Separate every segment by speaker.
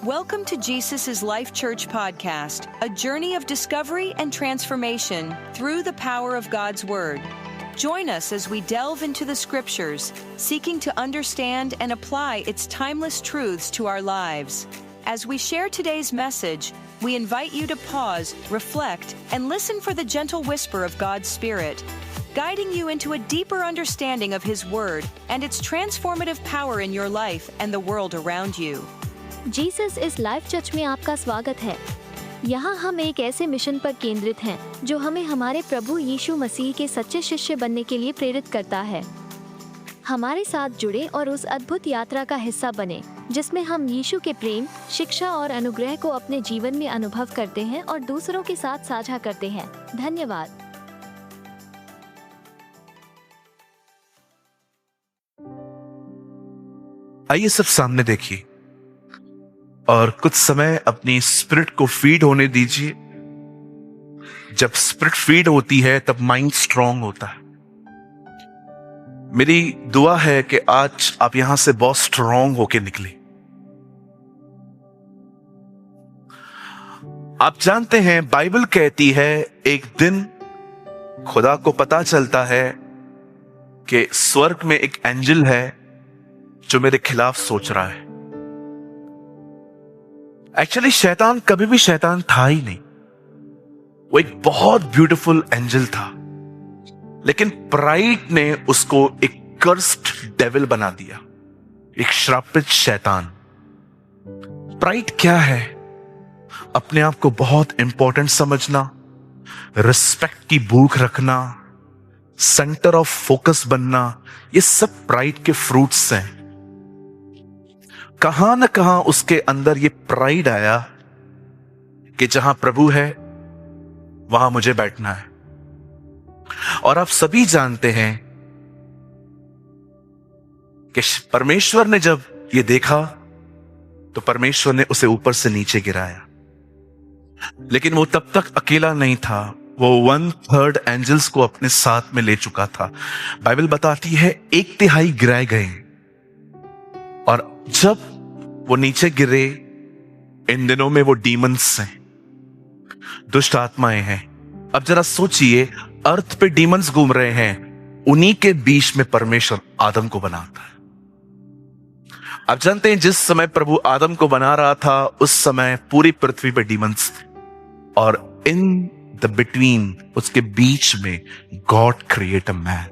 Speaker 1: Welcome to Jesus' Life Church podcast, a journey of discovery and transformation through the power of God's Word. Join us as we delve into the Scriptures, seeking to understand and apply its timeless truths to our lives. As we share today's message, we invite you to pause, reflect, and listen for the gentle whisper of God's Spirit, guiding you into a deeper understanding of His Word and its transformative power in your life and the world around you.
Speaker 2: Jesus इस life church में आपका स्वागत है। यहाँ हम एक ऐसे mission पर केंद्रित हैं जो हमें हमारे प्रभु यीशु मसीह के सच्चे शिष्य बनने के लिए प्रेरित करता है। हमारे साथ जुड़े और उस अद्भुत यात्रा का हिस्सा बने जिसमें हम यीशु के प्रेम, शिक्षा और अनुग्रह को अपने जीवन में अनुभव करते हैं और दूसरों के साथ साझा करते हैं। धन्यवाद।
Speaker 3: आइए सब सामने देखिए और कुछ समय अपनी स्पिरिट को फीड होने दीजिए। जब स्पिरिट फीड होती है तब माइंड स्ट्रांग होता है। मेरी दुआ है कि आज आप यहां से बहुत स्ट्रांग होके निकले। आप जानते हैं बाइबल कहती है एक दिन खुदा को पता चलता है कि स्वर्ग में एक एंजल है जो मेरे खिलाफ सोच रहा है। एक्चुअली शैतान कभी भी शैतान था ही नहीं, वो एक बहुत ब्यूटीफुल एंजल था, लेकिन प्राइड ने उसको एक कर्स्ड डेविल बना दिया, एक श्रापित शैतान। प्राइड क्या है? अपने आप को बहुत इंपॉर्टेंट समझना, रिस्पेक्ट की भूख रखना, सेंटर ऑफ फोकस बनना, ये सब प्राइड के फ्रूट्स हैं। कहां न कहां उसके अंदर ये प्राइड आया कि जहां प्रभु है वहां मुझे बैठना है। और आप सभी जानते हैं कि परमेश्वर ने जब ये देखा तो परमेश्वर ने उसे ऊपर से नीचे गिराया, लेकिन वो तब तक अकेला नहीं था, वो 1/3 एंजल्स को अपने साथ में ले चुका था। बाइबल बताती है 1/3 गिराए गए, और जब वो नीचे गिरे, इन दिनों में वो डीमंस हैं, दुष्ट आत्माएं हैं। अब जरा सोचिए, अर्थ पे डीमंस घूम रहे हैं, उन्हीं के बीच में परमेश्वर आदम को बनाता है। आप जानते हैं जिस समय प्रभु आदम को बना रहा था उस समय पूरी पृथ्वी पे डीमंस थे, और इन द बिटवीन, उसके बीच में गॉड क्रिएट अ मैन।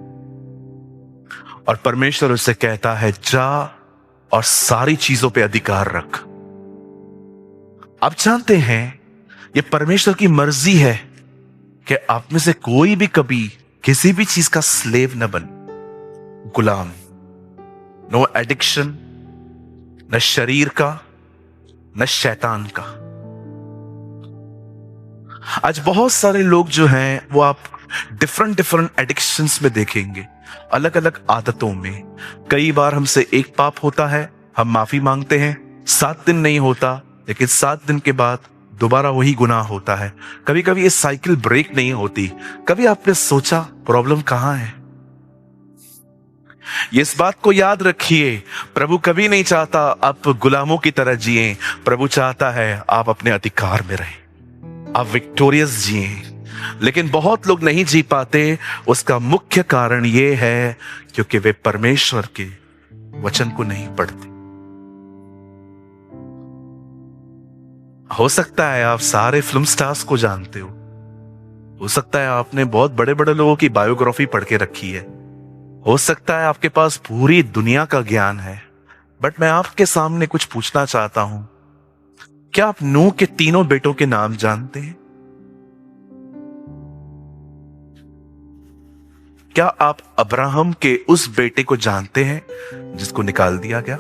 Speaker 3: और परमेश्वर उसे कहता है जा और सारी चीजों पे अधिकार रख। आप जानते हैं ये परमेश्वर की मर्जी है कि आप में से कोई भी कभी किसी भी चीज का स्लेव न बने, गुलाम। नो एडिक्शन, न शरीर का, न शैतान का। आज बहुत सारे लोग जो हैं वो आप डिफरेंट एडिक्शंस में देखेंगे, अलग अलग आदतों में। कई बार हमसे एक पाप होता है, हम माफी मांगते हैं, 7 दिन नहीं होता, लेकिन 7 दिन के बाद दोबारा वही गुनाह होता है। कभी कभी ये साइकिल ब्रेक नहीं होती। कभी आपने सोचा प्रॉब्लम कहां है? ये इस बात को याद रखिए, प्रभु कभी नहीं चाहता आप गुलामों की तरह जिए। प्रभु चाहता है आप अपने अधिकार में रहें, आप विक्टोरियस जिए। लेकिन बहुत लोग नहीं जी पाते। उसका मुख्य कारण यह है क्योंकि वे परमेश्वर के वचन को नहीं पढ़ते। हो सकता है आप सारे फिल्म स्टार्स को जानते हो सकता है आपने बहुत बड़े बड़े लोगों की बायोग्राफी पढ़ के रखी है, हो सकता है आपके पास पूरी दुनिया का ज्ञान है, बट मैं आपके सामने कुछ पूछना चाहता हूं। क्या आप नूह के 3 बेटों के नाम जानते हैं? क्या आप अब्राहम के उस बेटे को जानते हैं जिसको निकाल दिया गया?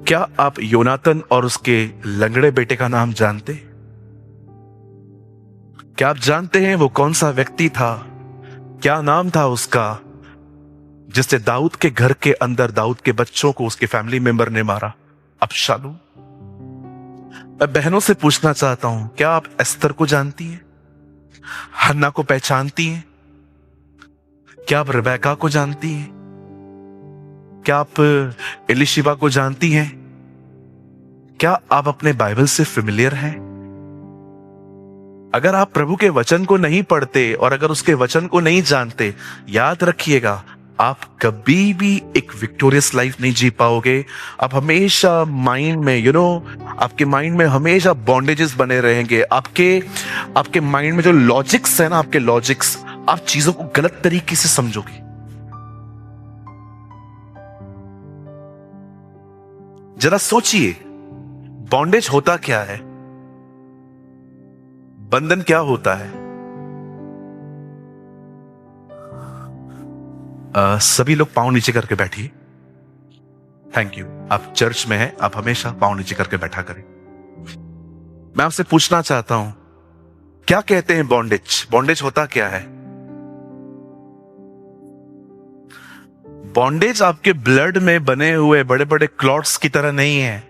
Speaker 3: क्या आप योनातन और उसके लंगड़े बेटे का नाम जानते? क्या आप जानते हैं वो कौन सा व्यक्ति था? क्या नाम था उसका जिससे दाऊद के घर के अंदर दाऊद के बच्चों को उसके फैमिली मेंबर ने मारा? अबशालोम। मैं बहनों से पूछना चाहता हूं, क्या आप एस्तर को जानती हैं? हन्ना को पहचानती हैं? क्या आप रिबेका को जानती हैं? क्या आप एलिशिबा को जानती हैं? क्या आप अपने बाइबल से फेमिलियर हैं? अगर आप प्रभु के वचन को नहीं पढ़ते और अगर उसके वचन को नहीं जानते, याद रखिएगा, आप कभी भी एक विक्टोरियस लाइफ नहीं जी पाओगे। आप हमेशा माइंड में आपके माइंड में हमेशा बॉन्डेजेस बने रहेंगे। आपके माइंड में जो लॉजिक्स है ना, आपके लॉजिक्स, आप चीजों को गलत तरीके से समझोगे। जरा सोचिए, बॉन्डेज होता क्या है? बंधन क्या होता है? सभी लोग पांव नीचे करके बैठिए। Thank you. आप चर्च में हैं, आप हमेशा पांव नीचे करके बैठा करें। मैं आपसे पूछना चाहता हूं, क्या कहते हैं बॉन्डेज? बॉन्डेज होता क्या है? बॉन्डेज आपके ब्लड में बने हुए बड़े बड़े क्लॉट्स की तरह नहीं है।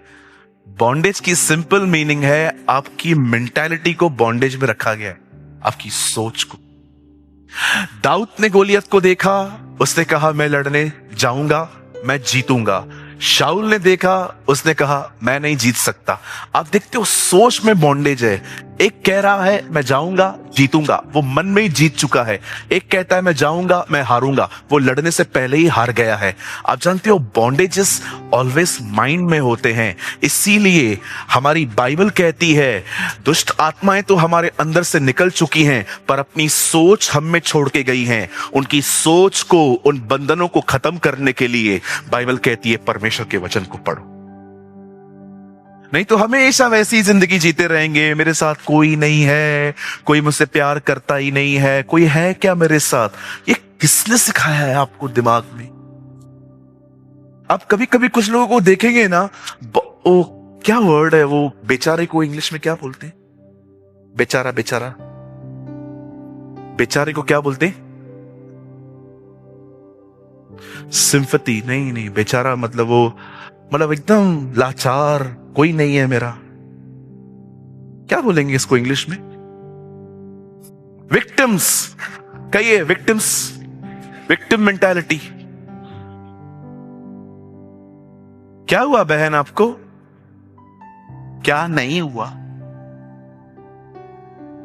Speaker 3: बॉन्डेज की सिंपल मीनिंग है, आपकी मेंटालिटी को बॉन्डेज में रखा गया है, आपकी सोच को। दाऊद ने गोलियत को देखा, उसने कहा मैं लड़ने जाऊंगा, मैं जीतूंगा। शाऊल ने देखा, उसने कहा मैं नहीं जीत सकता। आप देखते हो, सोच में बॉन्डेज है। एक कह रहा है मैं जाऊंगा, जीतूंगा, वो मन में ही जीत चुका है। एक कहता है मैं जाऊंगा, मैं हारूंगा, वो लड़ने से पहले ही हार गया है। आप जानते हो, बॉन्डेजेस ऑलवेज माइंड में होते हैं। इसीलिए हमारी बाइबल कहती है, दुष्ट आत्माएं तो हमारे अंदर से निकल चुकी हैं, पर अपनी सोच हम में छोड़ के गई हैं। उनकी सोच को, उन बंधनों को खत्म करने के लिए बाइबल कहती है परमेश्वर के वचन को पढ़ो। नहीं तो हमेशा वैसी जिंदगी जीते रहेंगे, मेरे साथ कोई नहीं है, कोई मुझसे प्यार करता ही नहीं है, कोई है क्या मेरे साथ? ये किसने सिखाया है आपको दिमाग में? आप कभी कभी कुछ लोगों को देखेंगे ना, वो क्या वर्ड है वो, बेचारे को इंग्लिश में क्या बोलते हैं? बेचारा, बेचारा, बेचारे को क्या बोलते हैं? सिंपैथी? नहीं, बेचारा मतलब एकदम लाचार, कोई नहीं है मेरा। क्या बोलेंगे इसको इंग्लिश में? विक्टिम्स। कहिए विक्टिम्स, विक्टिम मेंटालिटी। क्या हुआ बहन आपको? क्या नहीं हुआ?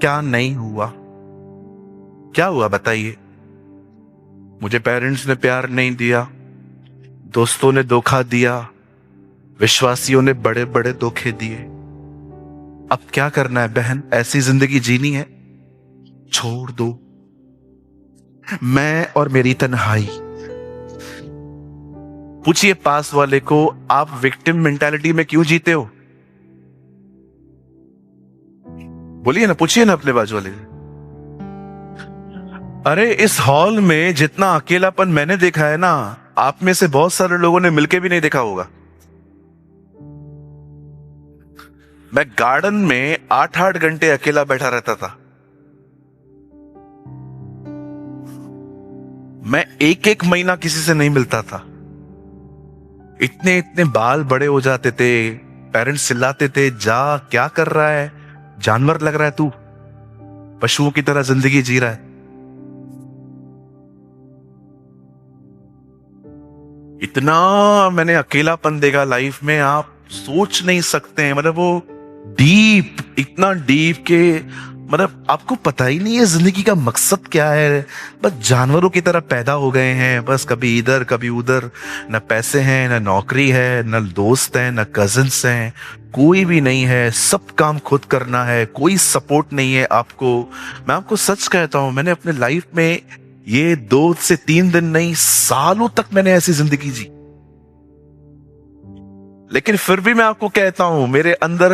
Speaker 3: क्या नहीं हुआ? क्या हुआ बताइए? मुझे पेरेंट्स ने प्यार नहीं दिया, दोस्तों ने धोखा दिया, विश्वासियों ने बड़े बड़े धोखे दिए। अब क्या करना है बहन? ऐसी जिंदगी जीनी है? छोड़ दो। मैं और मेरी तन्हाई। पूछिए पास वाले को, आप विक्टिम मेंटालिटी में क्यों जीते हो? बोलिए ना, पूछिए ना अपने बाजू वाले। अरे इस हॉल में जितना अकेलापन मैंने देखा है ना, आप में से बहुत सारे लोगों ने मिलके भी नहीं देखा होगा। मैं गार्डन में 8-8 घंटे अकेला बैठा रहता था। मैं एक महीना किसी से नहीं मिलता था। इतने बाल बड़े हो जाते थे, पेरेंट्स चिल्लाते थे, जा क्या कर रहा है, जानवर लग रहा है तू, पशुओं की तरह जिंदगी जी रहा है। इतना मैंने अकेलापन देखा लाइफ में, आप सोच नहीं सकते हैं। मतलब वो डीप, इतना डीप के आपको पता ही नहीं है जिंदगी का मकसद क्या है। बस जानवरों की तरह पैदा हो गए हैं, बस कभी इधर कभी उधर। न पैसे हैं, न नौकरी है, न दोस्त हैं, न कजिन्स हैं, कोई भी नहीं है। सब काम खुद करना है, कोई सपोर्ट नहीं है आपको। मैं आपको सच कहता हूं, मैंने अपने लाइफ में ये 2 से 3 दिन नहीं, सालों तक मैंने ऐसी जिंदगी जी। लेकिन फिर भी मैं आपको कहता हूं, मेरे अंदर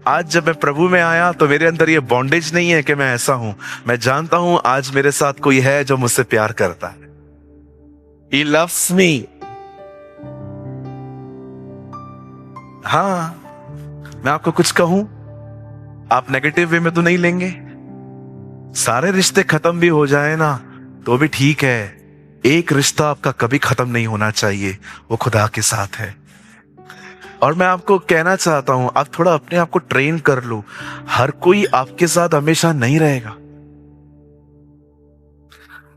Speaker 3: आज जब मैं प्रभु में आया तो मेरे अंदर ये बॉन्डेज नहीं है कि मैं ऐसा हूं। मैं जानता हूं आज मेरे साथ कोई है जो मुझसे प्यार करता है। He loves me। हाँ, मैं आपको कुछ कहूं, आप नेगेटिव वे में तो नहीं लेंगे। सारे रिश्ते खत्म भी हो जाए ना तो भी ठीक है, एक रिश्ता आपका कभी खत्म नहीं होना चाहिए, वो खुदा के साथ है। और मैं आपको कहना चाहता हूं, आप थोड़ा अपने आप को ट्रेन कर लो। हर कोई आपके साथ हमेशा नहीं रहेगा।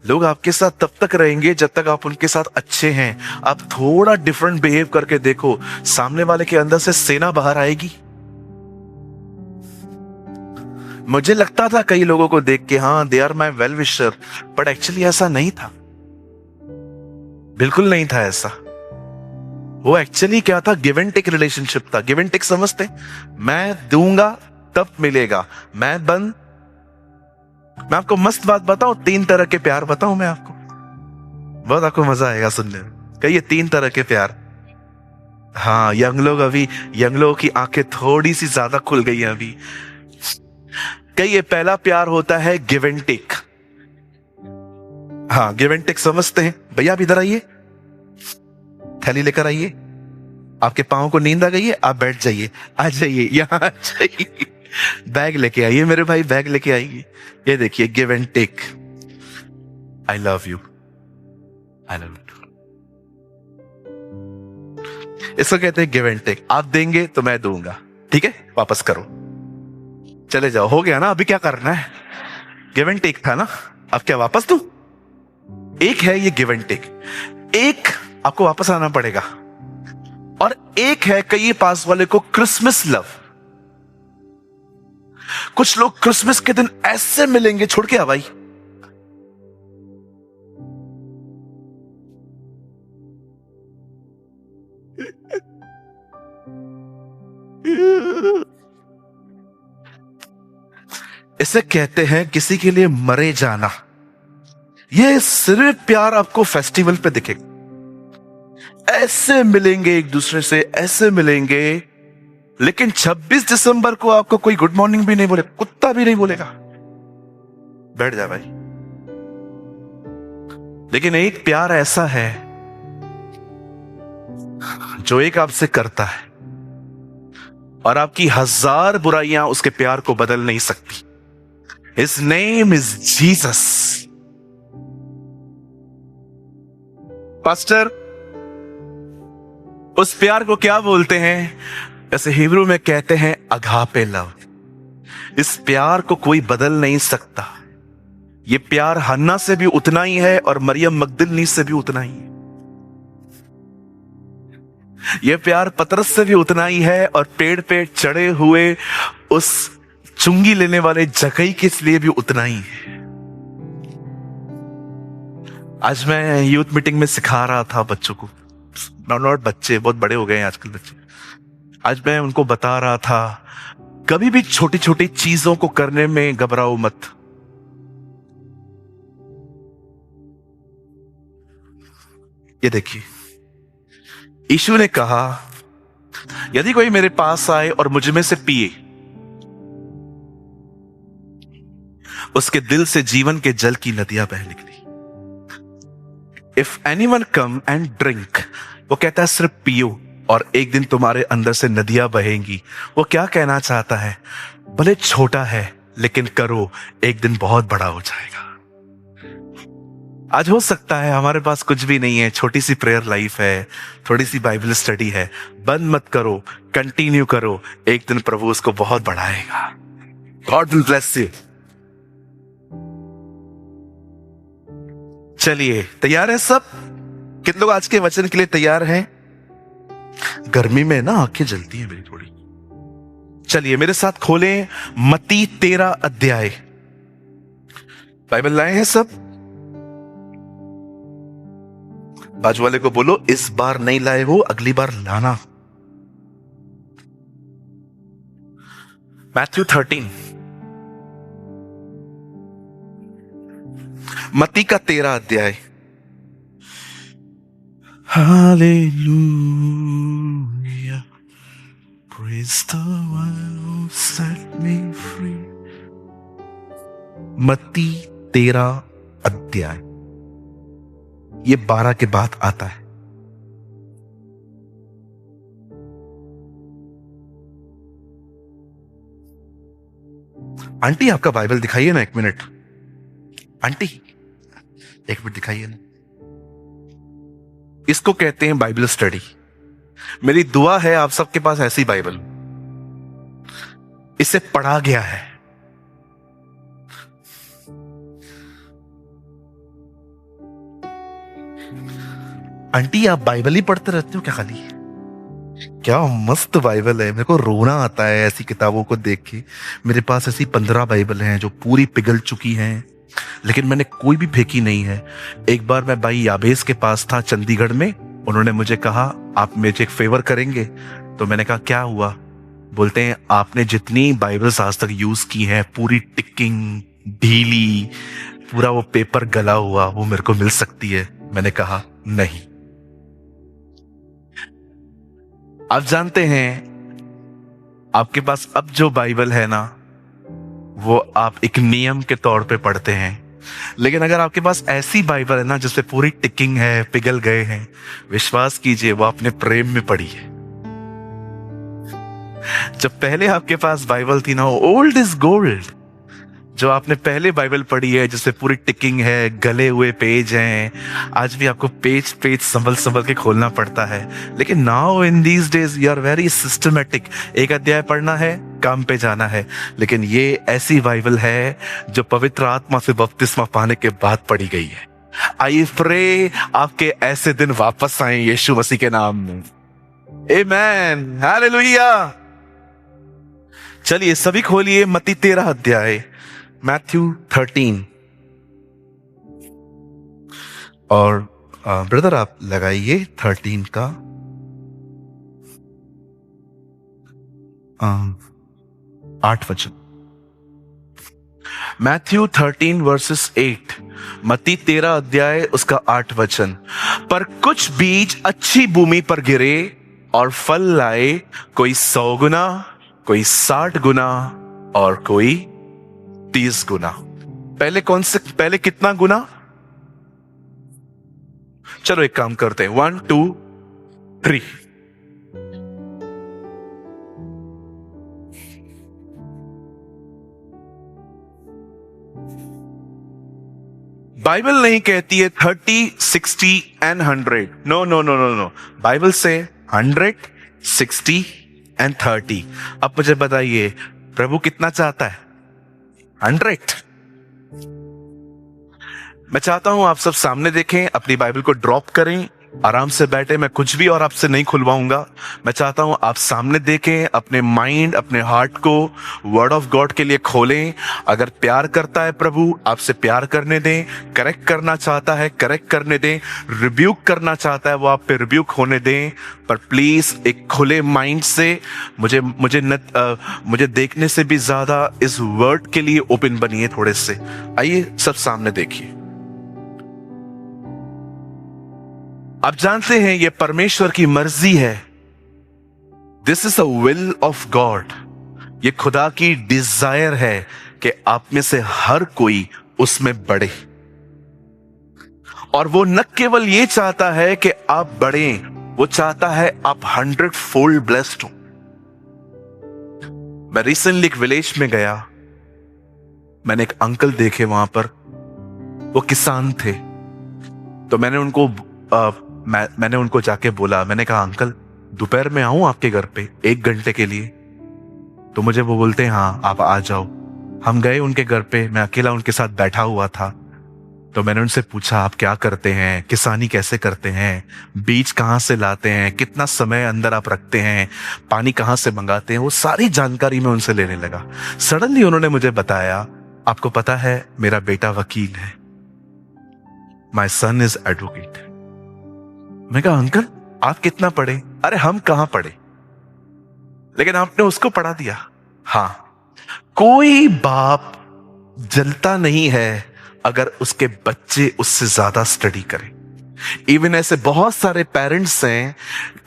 Speaker 3: लोग आपके साथ तब तक रहेंगे जब तक आप उनके साथ अच्छे हैं। आप थोड़ा डिफरेंट बिहेव करके देखो, सामने वाले के अंदर से सेना बाहर आएगी। मुझे लगता था कई लोगों को देख के, हाँ they are my well wisher, but actually ऐसा नहीं था, बिल्कुल नहीं था ऐसा। वो एक्चुअली क्या था, गिव एंड टेक रिलेशनशिप था। गिव एंड टेक समझते, मैं दूंगा तब मिलेगा। मैं आपको मस्त बात बताऊं, 3 तरह के प्यार बताऊं मैं आपको, बहुत आपको मजा आएगा सुनने में। कहिए 3 तरह के प्यार। हाँ, यंग लोगों की आंखें थोड़ी सी ज्यादा खुल गई हैं अभी। कहिए पहला प्यार होता है गिव एंड टेक। हाँ, गिव एंड टेक समझते हैं। भैया आप इधर आइए, थैली लेकर आइए। आपके पांव को नींद आ गई है, आप बैठ जाइए, आ जाइए यहां आ जाइए। बैग लेके आइए मेरे भाई, बैग लेके आइए। ये देखिए give and take. I love you, I love you. इसको कहते हैं गिव एंड टेक। आप देंगे तो मैं दूंगा, ठीक है, वापस करो, चले जाओ, हो गया ना। अभी क्या करना है, गिव एंड टेक था ना, अब क्या वापस दूं? एक है ये गिव एंड टेक, एक आपको वापस आना पड़ेगा, और एक है कई पास वाले को क्रिसमस लव। कुछ लोग क्रिसमस के दिन ऐसे मिलेंगे, छोड़ के आ भाई। इसे कहते हैं किसी के लिए मरे जाना। ये सिर्फ प्यार आपको फेस्टिवल पे दिखेगा। ऐसे मिलेंगे एक दूसरे से, ऐसे मिलेंगे, लेकिन 26 दिसंबर को आपको कोई गुड मॉर्निंग भी नहीं बोलेगा, कुत्ता भी नहीं बोलेगा, बैठ जा भाई। लेकिन एक प्यार ऐसा है जो एक आपसे करता है, और आपकी 1000 बुराइयां उसके प्यार को बदल नहीं सकती। His name is Jesus। Pastor, उस प्यार को क्या बोलते हैं? जैसे हिब्रू में कहते हैं अगापे लव। इस प्यार को कोई बदल नहीं सकता। ये प्यार हन्ना से भी उतना ही है और मरियम मगदलिनी से भी उतना ही है। यह प्यार पतरस से भी उतना ही है, और पेड़ पे चढ़े हुए उस चुंगी लेने वाले जकई के लिए भी उतना ही है। आज मैं यूथ मीटिंग में सिखा रहा था बच्चों को, नॉट बच्चे, बहुत बड़े हो गए हैं आजकल बच्चे। आज मैं उनको बता रहा था, कभी भी छोटी छोटी चीजों को करने में घबराओ मत। ये देखिए, यीशु ने कहा, यदि कोई मेरे पास आए और मुझ में से पिए, उसके दिल से जीवन के जल की नदियां बह निकली। If anyone come and drink, वो कहता है सिर्फ पियो और एक दिन तुम्हारे अंदर से नदियां बहेंगी। वो क्या कहना चाहता है? भले छोटा है लेकिन करो, एक दिन बहुत बड़ा हो जाएगा। आज हो सकता है हमारे पास कुछ भी नहीं है, छोटी सी प्रेयर लाइफ है, थोड़ी सी बाइबल स्टडी है, बंद मत करो, कंटिन्यू करो, एक दिन प्रभु उसको बहुत बढ़ाएगा। God will bless you. चलिए, तैयार है सब? कितने लोग आज के वचन के लिए तैयार हैं? गर्मी में ना आंखें जलती हैं मेरी थोड़ी। चलिए मेरे साथ खोलें मत्ती 13 अध्याय। बाइबल लाए हैं सब? बाजू वाले को बोलो, इस बार नहीं लाए हो, अगली बार लाना। मैथ्यू 13, मत्ती का 13 अध्याय। Hallelujah, praise the one who set me free। मत्ती 13 अध्याय, ये 12 के बाद आता है। आंटी आपका बाइबल दिखाइए ना, 1 मिनट। आंटी 1 मिनट दिखाइए ना। इसको कहते हैं बाइबल स्टडी। मेरी दुआ है आप सबके पास ऐसी बाइबल, इसे पढ़ा गया है। आंटी आप बाइबल ही पढ़ते रहते हो क्या खाली? क्या मस्त बाइबल है, मेरे को रोना आता है ऐसी किताबों को देख के। मेरे पास ऐसी 15 बाइबल हैं जो पूरी पिघल चुकी हैं, लेकिन मैंने कोई भी फेंकी नहीं है। एक बार मैं भाई याबेस के पास था चंडीगढ़ में, उन्होंने मुझे कहा आप मुझे एक फेवर करेंगे। तो मैंने कहा क्या हुआ? बोलते हैं आपने जितनी बाइबल्स आज तक यूज की हैं पूरी टिकिंग, ढीली, पूरा वो पेपर गला हुआ, वो मेरे को मिल सकती है। मैंने कहा नहीं। आप जानते हैं आपके पास अब जो बाइबल है ना, वो आप एक नियम के तौर पे पढ़ते हैं, लेकिन अगर आपके पास ऐसी बाइबल है ना जिसपे पूरी टिकिंग है, पिघल गए हैं, विश्वास कीजिए वो आपने प्रेम में पढ़ी है। जब पहले आपके पास बाइबल थी ना, ओल्ड इज गोल्ड। जो आपने पहले बाइबल पढ़ी है जिसपे पूरी टिकिंग है, गले हुए पेज हैं, आज भी आपको पेज पेज संभल संभल के खोलना पड़ता है। लेकिन now in these days you are very systematic. एक अध्याय पढ़ना है, काम पे जाना है। लेकिन ये ऐसी बाइबल है जो पवित्र आत्मा से बपतिस्मा पाने के बाद पढ़ी गई है। आई प्रे आपके ऐसे दिन वापस आए यीशु मसीह के नाम में। आमेन, हालेलुया। चलिए सभी खोलिए मत्ती 13 अध्याय, मैथ्यू 13। और ब्रदर आप लगाइए 13 का 8 वचन। मैथ्यू 13 वर्सेस 8, मत्ती 13 अध्याय उसका 8 वचन। पर कुछ बीज अच्छी भूमि पर गिरे और फल लाए, कोई 100 गुना, कोई 60 गुना और कोई 30 गुना। पहले कितना गुना? चलो एक काम करते हैं, 1 2 3। बाइबल नहीं कहती है 30, 60 and 100। No no no no no, Bible से 100, 60 एंड 30। अब मुझे बताइए प्रभु कितना चाहता है? 100। मैं चाहता हूं आप सब सामने देखें, अपनी बाइबल को ड्रॉप करें, आराम से बैठे। मैं कुछ भी और आपसे नहीं खुलवाऊंगा। मैं चाहता हूं आप सामने देखें, अपने माइंड, अपने हार्ट को वर्ड ऑफ गॉड के लिए खोलें। अगर प्यार करता है प्रभु, आपसे प्यार करने दें। करेक्ट करना चाहता है, करेक्ट करने दें। रिब्यूक करना चाहता है, वो आप पे रिब्यूक होने दें। पर प्लीज एक खुले माइंड से मुझे देखने से भी ज्यादा इस वर्ड के लिए ओपन बनिए थोड़े से। आइए सब सामने देखिए। आप जानते हैं ये परमेश्वर की मर्जी है। This is the will of God. ये खुदा की डिजायर है कि आप में से हर कोई उसमें बढ़े। और वो न केवल ये चाहता है कि आप बढ़ें, वो चाहता है आप 100-fold ब्लेस्ड हो। मैं रिसेंटली एक विलेज में गया, मैंने एक अंकल देखे वहां पर, वो किसान थे। तो मैंने उनको जाके बोला, मैंने कहा अंकल दोपहर में आऊं आपके घर पे 1 घंटे के लिए? तो मुझे वो बोलते हैं हाँ आप आ जाओ। हम गए उनके घर पे, मैं अकेला उनके साथ बैठा हुआ था। तो मैंने उनसे पूछा आप क्या करते हैं, किसानी कैसे करते हैं, बीज कहाँ से लाते हैं, कितना समय अंदर आप रखते हैं, पानी कहाँ से मंगाते हैं, वो सारी जानकारी मैं उनसे लेने लगा। सडनली उन्होंने मुझे बताया आपको पता है मेरा बेटा वकील है, माई सन इज एडवोकेट। मैं कहा अंकल आप कितना पढ़े? अरे हम कहां पढ़े, लेकिन आपने उसको पढ़ा दिया। हां, कोई बाप जलता नहीं है अगर उसके बच्चे उससे ज्यादा स्टडी करें। इवन ऐसे बहुत सारे पेरेंट्स हैं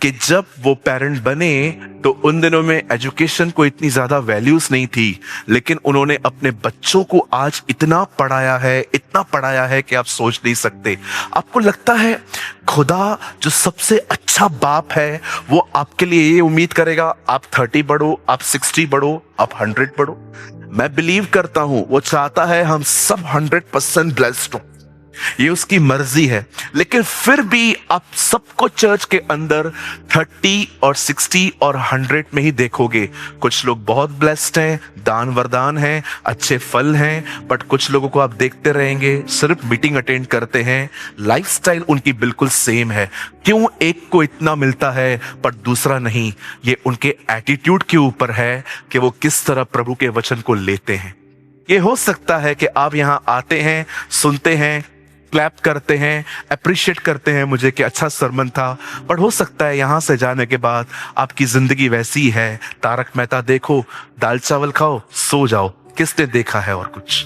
Speaker 3: कि जब वो पेरेंट बने तो उन दिनों में एजुकेशन को इतनी ज्यादा वैल्यूज नहीं थी, लेकिन उन्होंने अपने बच्चों को आज इतना पढ़ाया है कि आप सोच नहीं सकते। आपको लगता है खुदा जो सबसे अच्छा बाप है वो आपके लिए ये उम्मीद करेगा आप 30 बढ़ो, आप 60 बढ़ो, आप 100 बढ़ो? मैं बिलीव करता हूं वो चाहता है हम सब 100% ब्लेस्ड हो। ये उसकी मर्जी है। लेकिन फिर भी आप सबको चर्च के अंदर 30 और 60 और 100 में ही देखोगे। कुछ लोग बहुत ब्लेस्ड हैं, दान वरदान हैं, अच्छे फल हैं, बट कुछ लोगों को आप देखते रहेंगे सिर्फ मीटिंग अटेंड करते हैं, लाइफस्टाइल उनकी बिल्कुल सेम है। क्यों एक को इतना मिलता है पर दूसरा नहीं? ये उनके एटीट्यूड के ऊपर है कि वो किस तरह प्रभु के वचन को लेते हैं। ये हो सकता है कि आप यहां आते हैं, सुनते हैं, क्लैप करते हैं, अप्रिशिएट करते हैं मुझे कि अच्छा सरमन था, पर हो सकता है यहां से जाने के बाद आपकी जिंदगी वैसी है, तारक मेहता देखो, दाल चावल खाओ, सो जाओ। किसने देखा है और कुछ?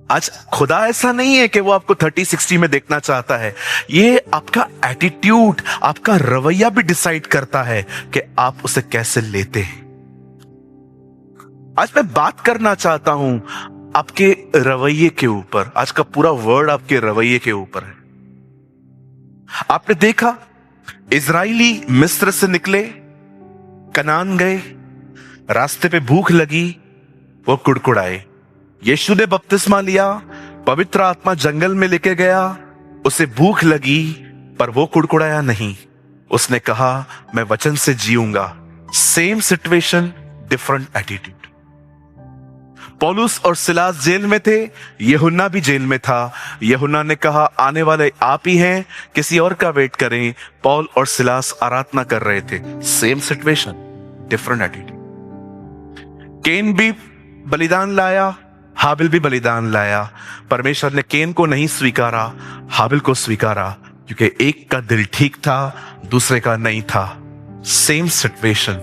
Speaker 3: आज खुदा ऐसा नहीं है कि वो आपको 30-60 में देखना चाहता है। ये आपका एटीट्यूड, आपका रवैया भी डिसाइड करता है कि आप उसे कैसे लेते हैं। आज मैं बात करना चाहता हूं आपके रवैये के ऊपर। आज का पूरा वर्ड आपके रवैये के ऊपर है। आपने देखा इजराइली मिस्र से निकले, कनान गए, रास्ते पे भूख लगी, वो कुड़कुड़ाए। यीशु ने बपतिस्मा लिया, पवित्र आत्मा जंगल में लेके गया, उसे भूख लगी पर वो कुड़कुड़ाया नहीं। उसने कहा मैं वचन से जीऊंगा। Same situation, different attitude. Paulus और सिलास जेल में थे, यूहन्ना भी जेल में था। यूहन्ना ने कहा आने वाले आप ही हैं, किसी और का वेट करें। पौल और सिलास आराधना कर रहे थे। Same situation, different attitude. Cain भी बलिदान लाया, हाबिल भी बलिदान लाया। परमेश्वर ने केन को नहीं स्वीकारा, हाबिल को स्वीकारा, क्योंकि एक का दिल ठीक था, दूसरे का नहीं था। Same situation,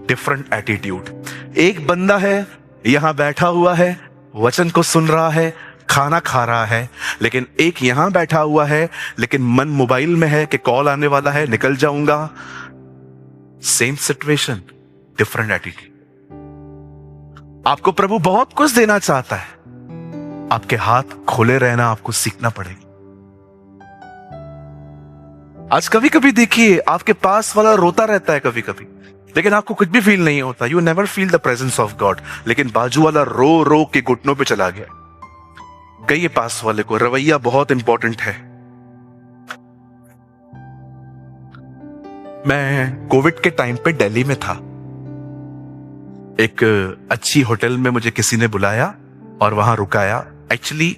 Speaker 3: different attitude. एक बंदा है यहां बैठा हुआ है, वचन को सुन रहा है, खाना खा रहा है, लेकिन एक यहां बैठा हुआ है लेकिन मन मोबाइल में है कि कॉल आने वाला है, निकल जाऊंगा। Same situation, different attitude. आपको प्रभु बहुत कुछ देना चाहता है, आपके हाथ खोले रहना आपको सीखना पड़ेगा। आज कभी कभी देखिए आपके पास वाला रोता रहता है कभी कभी, लेकिन आपको कुछ भी फील नहीं होता। You never feel the presence of God. लेकिन बाजू वाला रो रो के घुटनों पे चला गया। कहिए पास वाले को, रवैया बहुत इंपॉर्टेंट है। मैं कोविड के टाइम पे दिल्ली में था। एक अच्छी होटल में मुझे किसी ने बुलाया और वहां रुकाया। एक्चुअली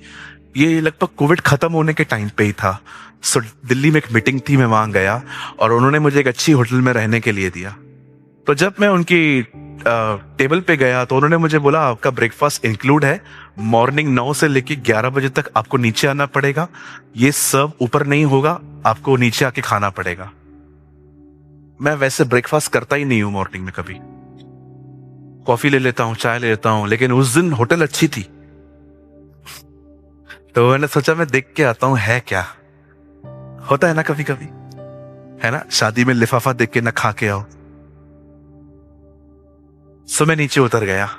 Speaker 3: ये लगभग कोविड खत्म होने के टाइम पे ही था। सो दिल्ली में एक मीटिंग थी, मैं वहां गया और उन्होंने मुझे एक अच्छी होटल में रहने के लिए दिया। तो जब मैं उनकी टेबल पे गया तो उन्होंने मुझे बोला आपका ब्रेकफास्ट इंक्लूड है, मॉर्निंग 9 से लेके 11 बजे तक आपको नीचे आना पड़ेगा, ये सब ऊपर नहीं होगा, आपको नीचे आके खाना पड़ेगा। मैं वैसे ब्रेकफास्ट करता ही नहीं हूं मॉर्निंग में, कभी कॉफी ले लेता हूं, चाय ले लेता हूं, लेकिन उस दिन होटल अच्छी थी तो मैंने सोचा मैं देख के आता हूं है क्या। होता है ना कभी कभी, है ना, शादी में लिफाफा देख के ना खा के आओ। सो मैं नीचे उतर गया।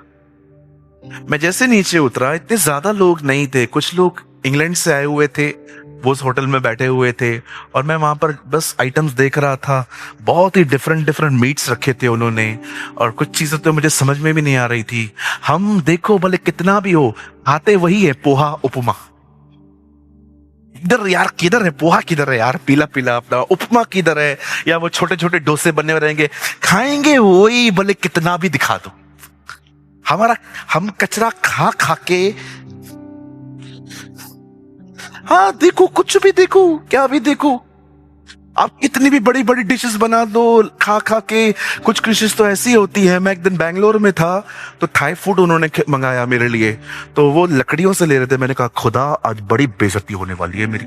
Speaker 3: मैं जैसे नीचे उतरा, इतने ज्यादा लोग नहीं थे, कुछ लोग इंग्लैंड से आए हुए थे, वो उस होटल में बैठे हुए थे और मैं वहां पर बस आइटम्स देख रहा था। बहुत ही डिफरेंट डिफरेंट मीट्स रखे थे उन्होंने और कुछ चीजें तो मुझे समझ में भी नहीं आ रही थी। हम देखो भले कितना भी हो, आते वही है, पोहा उपमा। इधर यार किधर है पोहा, किधर है यार पीला पीला अपना उपमा, किधर है, या वो छोटे छोटे डोसे बने हुए रहेंगे, खाएंगे वही भले कितना भी दिखा दो। हम कचरा खा खा के, हाँ देखो कुछ भी देखो, क्या भी देखो, आप कितनी भी बड़ी बड़ी डिशेस बना दो खा खा के। कुछ डिशेस तो ऐसी होती है। मैं एक दिन बैंगलोर में था तो थाई फूड उन्होंने मंगाया मेरे लिए, तो वो लकड़ियों से ले रहे थे। मैंने कहा खुदा आज बड़ी बेइज्जती होने वाली है मेरी,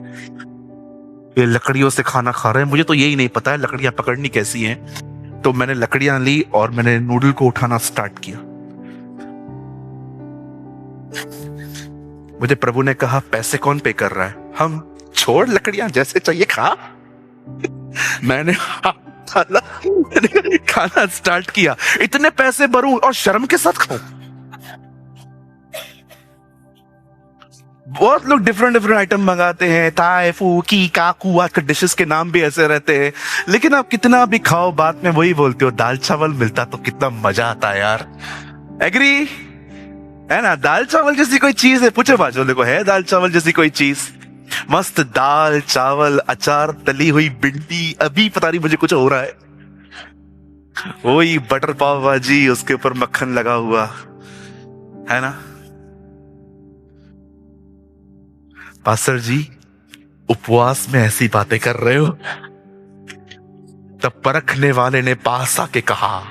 Speaker 3: ये लकड़ियों से खाना खा रहे हैं, मुझे तो यही नहीं पता है लकड़ियां पकड़नी कैसी हैं। तो मैंने लकड़ियां ली और मैंने नूडल को उठाना स्टार्ट किया। मुझे प्रभु ने कहा पैसे कौन पे कर रहा है? हम छोड़, लकड़ियां जैसे चाहिए खा। मैंने खाना स्टार्ट किया। इतने पैसे भरूं और शर्म के साथ खाऊं? बहुत लोग डिफरेंट डिफरेंट आइटम मंगाते हैं, थाई फू की काकू, आज के डिशेस के नाम भी ऐसे रहते हैं, लेकिन आप कितना भी खाओ बाद में वही बोलते हो दाल चावल मिलता तो कितना मजा आता है यार। एग्री? है ना, दाल चावल जैसी कोई चीज है? पूछे बाजू देखो, है दाल चावल जैसी कोई चीज? मस्त दाल चावल, अचार, तली हुई भिंडी, अभी पता नहीं मुझे कुछ हो रहा है, वही बटर पाव भाजी, उसके ऊपर मक्खन लगा हुआ है ना। पास्टर जी उपवास में ऐसी बातें कर रहे हो? तब परखने वाले ने पास आके कहा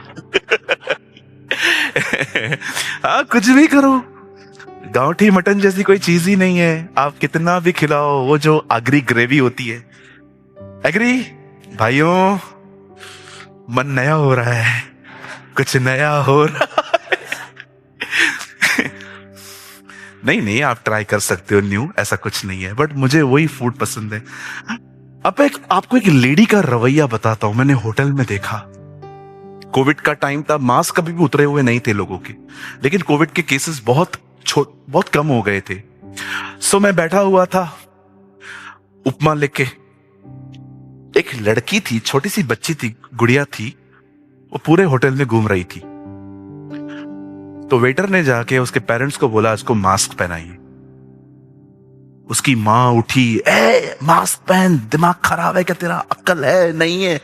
Speaker 3: हाँ कुछ भी करो, गांठी मटन जैसी कोई चीज ही नहीं है, आप कितना भी खिलाओ, वो जो आगरी ग्रेवी होती है। एग्री भाइयों, मन नया हो रहा है, कुछ नया हो रहा है। नहीं आप ट्राई कर सकते हो न्यू, ऐसा कुछ नहीं है, बट मुझे वही फूड पसंद है। अब आपको एक लेडी का रवैया बताता हूं, मैंने होटल में देखा। कोविड का टाइम था, मास्क कभी भी उतरे हुए नहीं थे लोगों के, लेकिन कोविड के केसेस बहुत कम हो गए थे। सो मैं बैठा हुआ था उपमा लेके, एक लड़की थी, छोटी सी बच्ची थी, गुड़िया थी, वो पूरे होटल में घूम रही थी। तो वेटर ने जाके उसके पेरेंट्स को बोला उसको मास्क पहनाइए। उसकी माँ उठी, मास्क पहन, दिमाग खराब है क्या तेरा, अक्ल है नहीं है?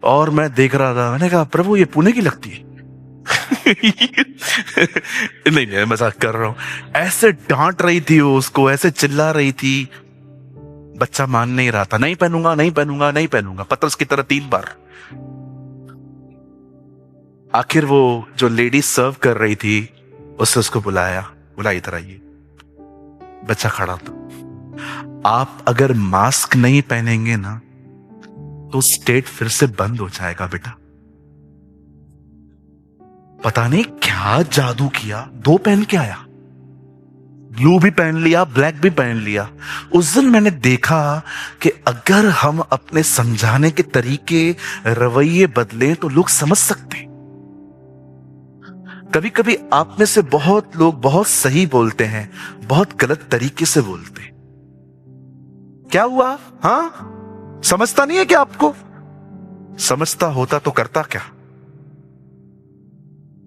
Speaker 3: और मैं देख रहा था, मैंने कहा प्रभु ये पुणे की लगती है। नहीं मजाक कर रहा हूं। ऐसे डांट रही थी वो उसको, ऐसे चिल्ला रही थी, बच्चा मान नहीं रहा था, नहीं पहनूंगा नहीं पहनूंगा नहीं पहनूंगा, पतरस की तरह 3 बार। आखिर वो जो लेडी सर्व कर रही थी उससे उसको बुलाया, बोला इधर आइए। बच्चा खड़ा था। आप अगर मास्क नहीं पहनेंगे ना तो स्टेट फिर से बंद हो जाएगा बेटा। पता नहीं क्या जादू किया, 2 पहन के आया, ब्लू भी पहन लिया, ब्लैक भी पहन लिया। उस दिन मैंने देखा कि अगर हम अपने समझाने के तरीके, रवैये बदलें तो लोग समझ सकते। कभी कभी आप में से बहुत लोग बहुत सही बोलते हैं, बहुत गलत तरीके से बोलते हैं। क्या हुआ? हाँ समझता नहीं है क्या? आपको समझता होता तो करता क्या?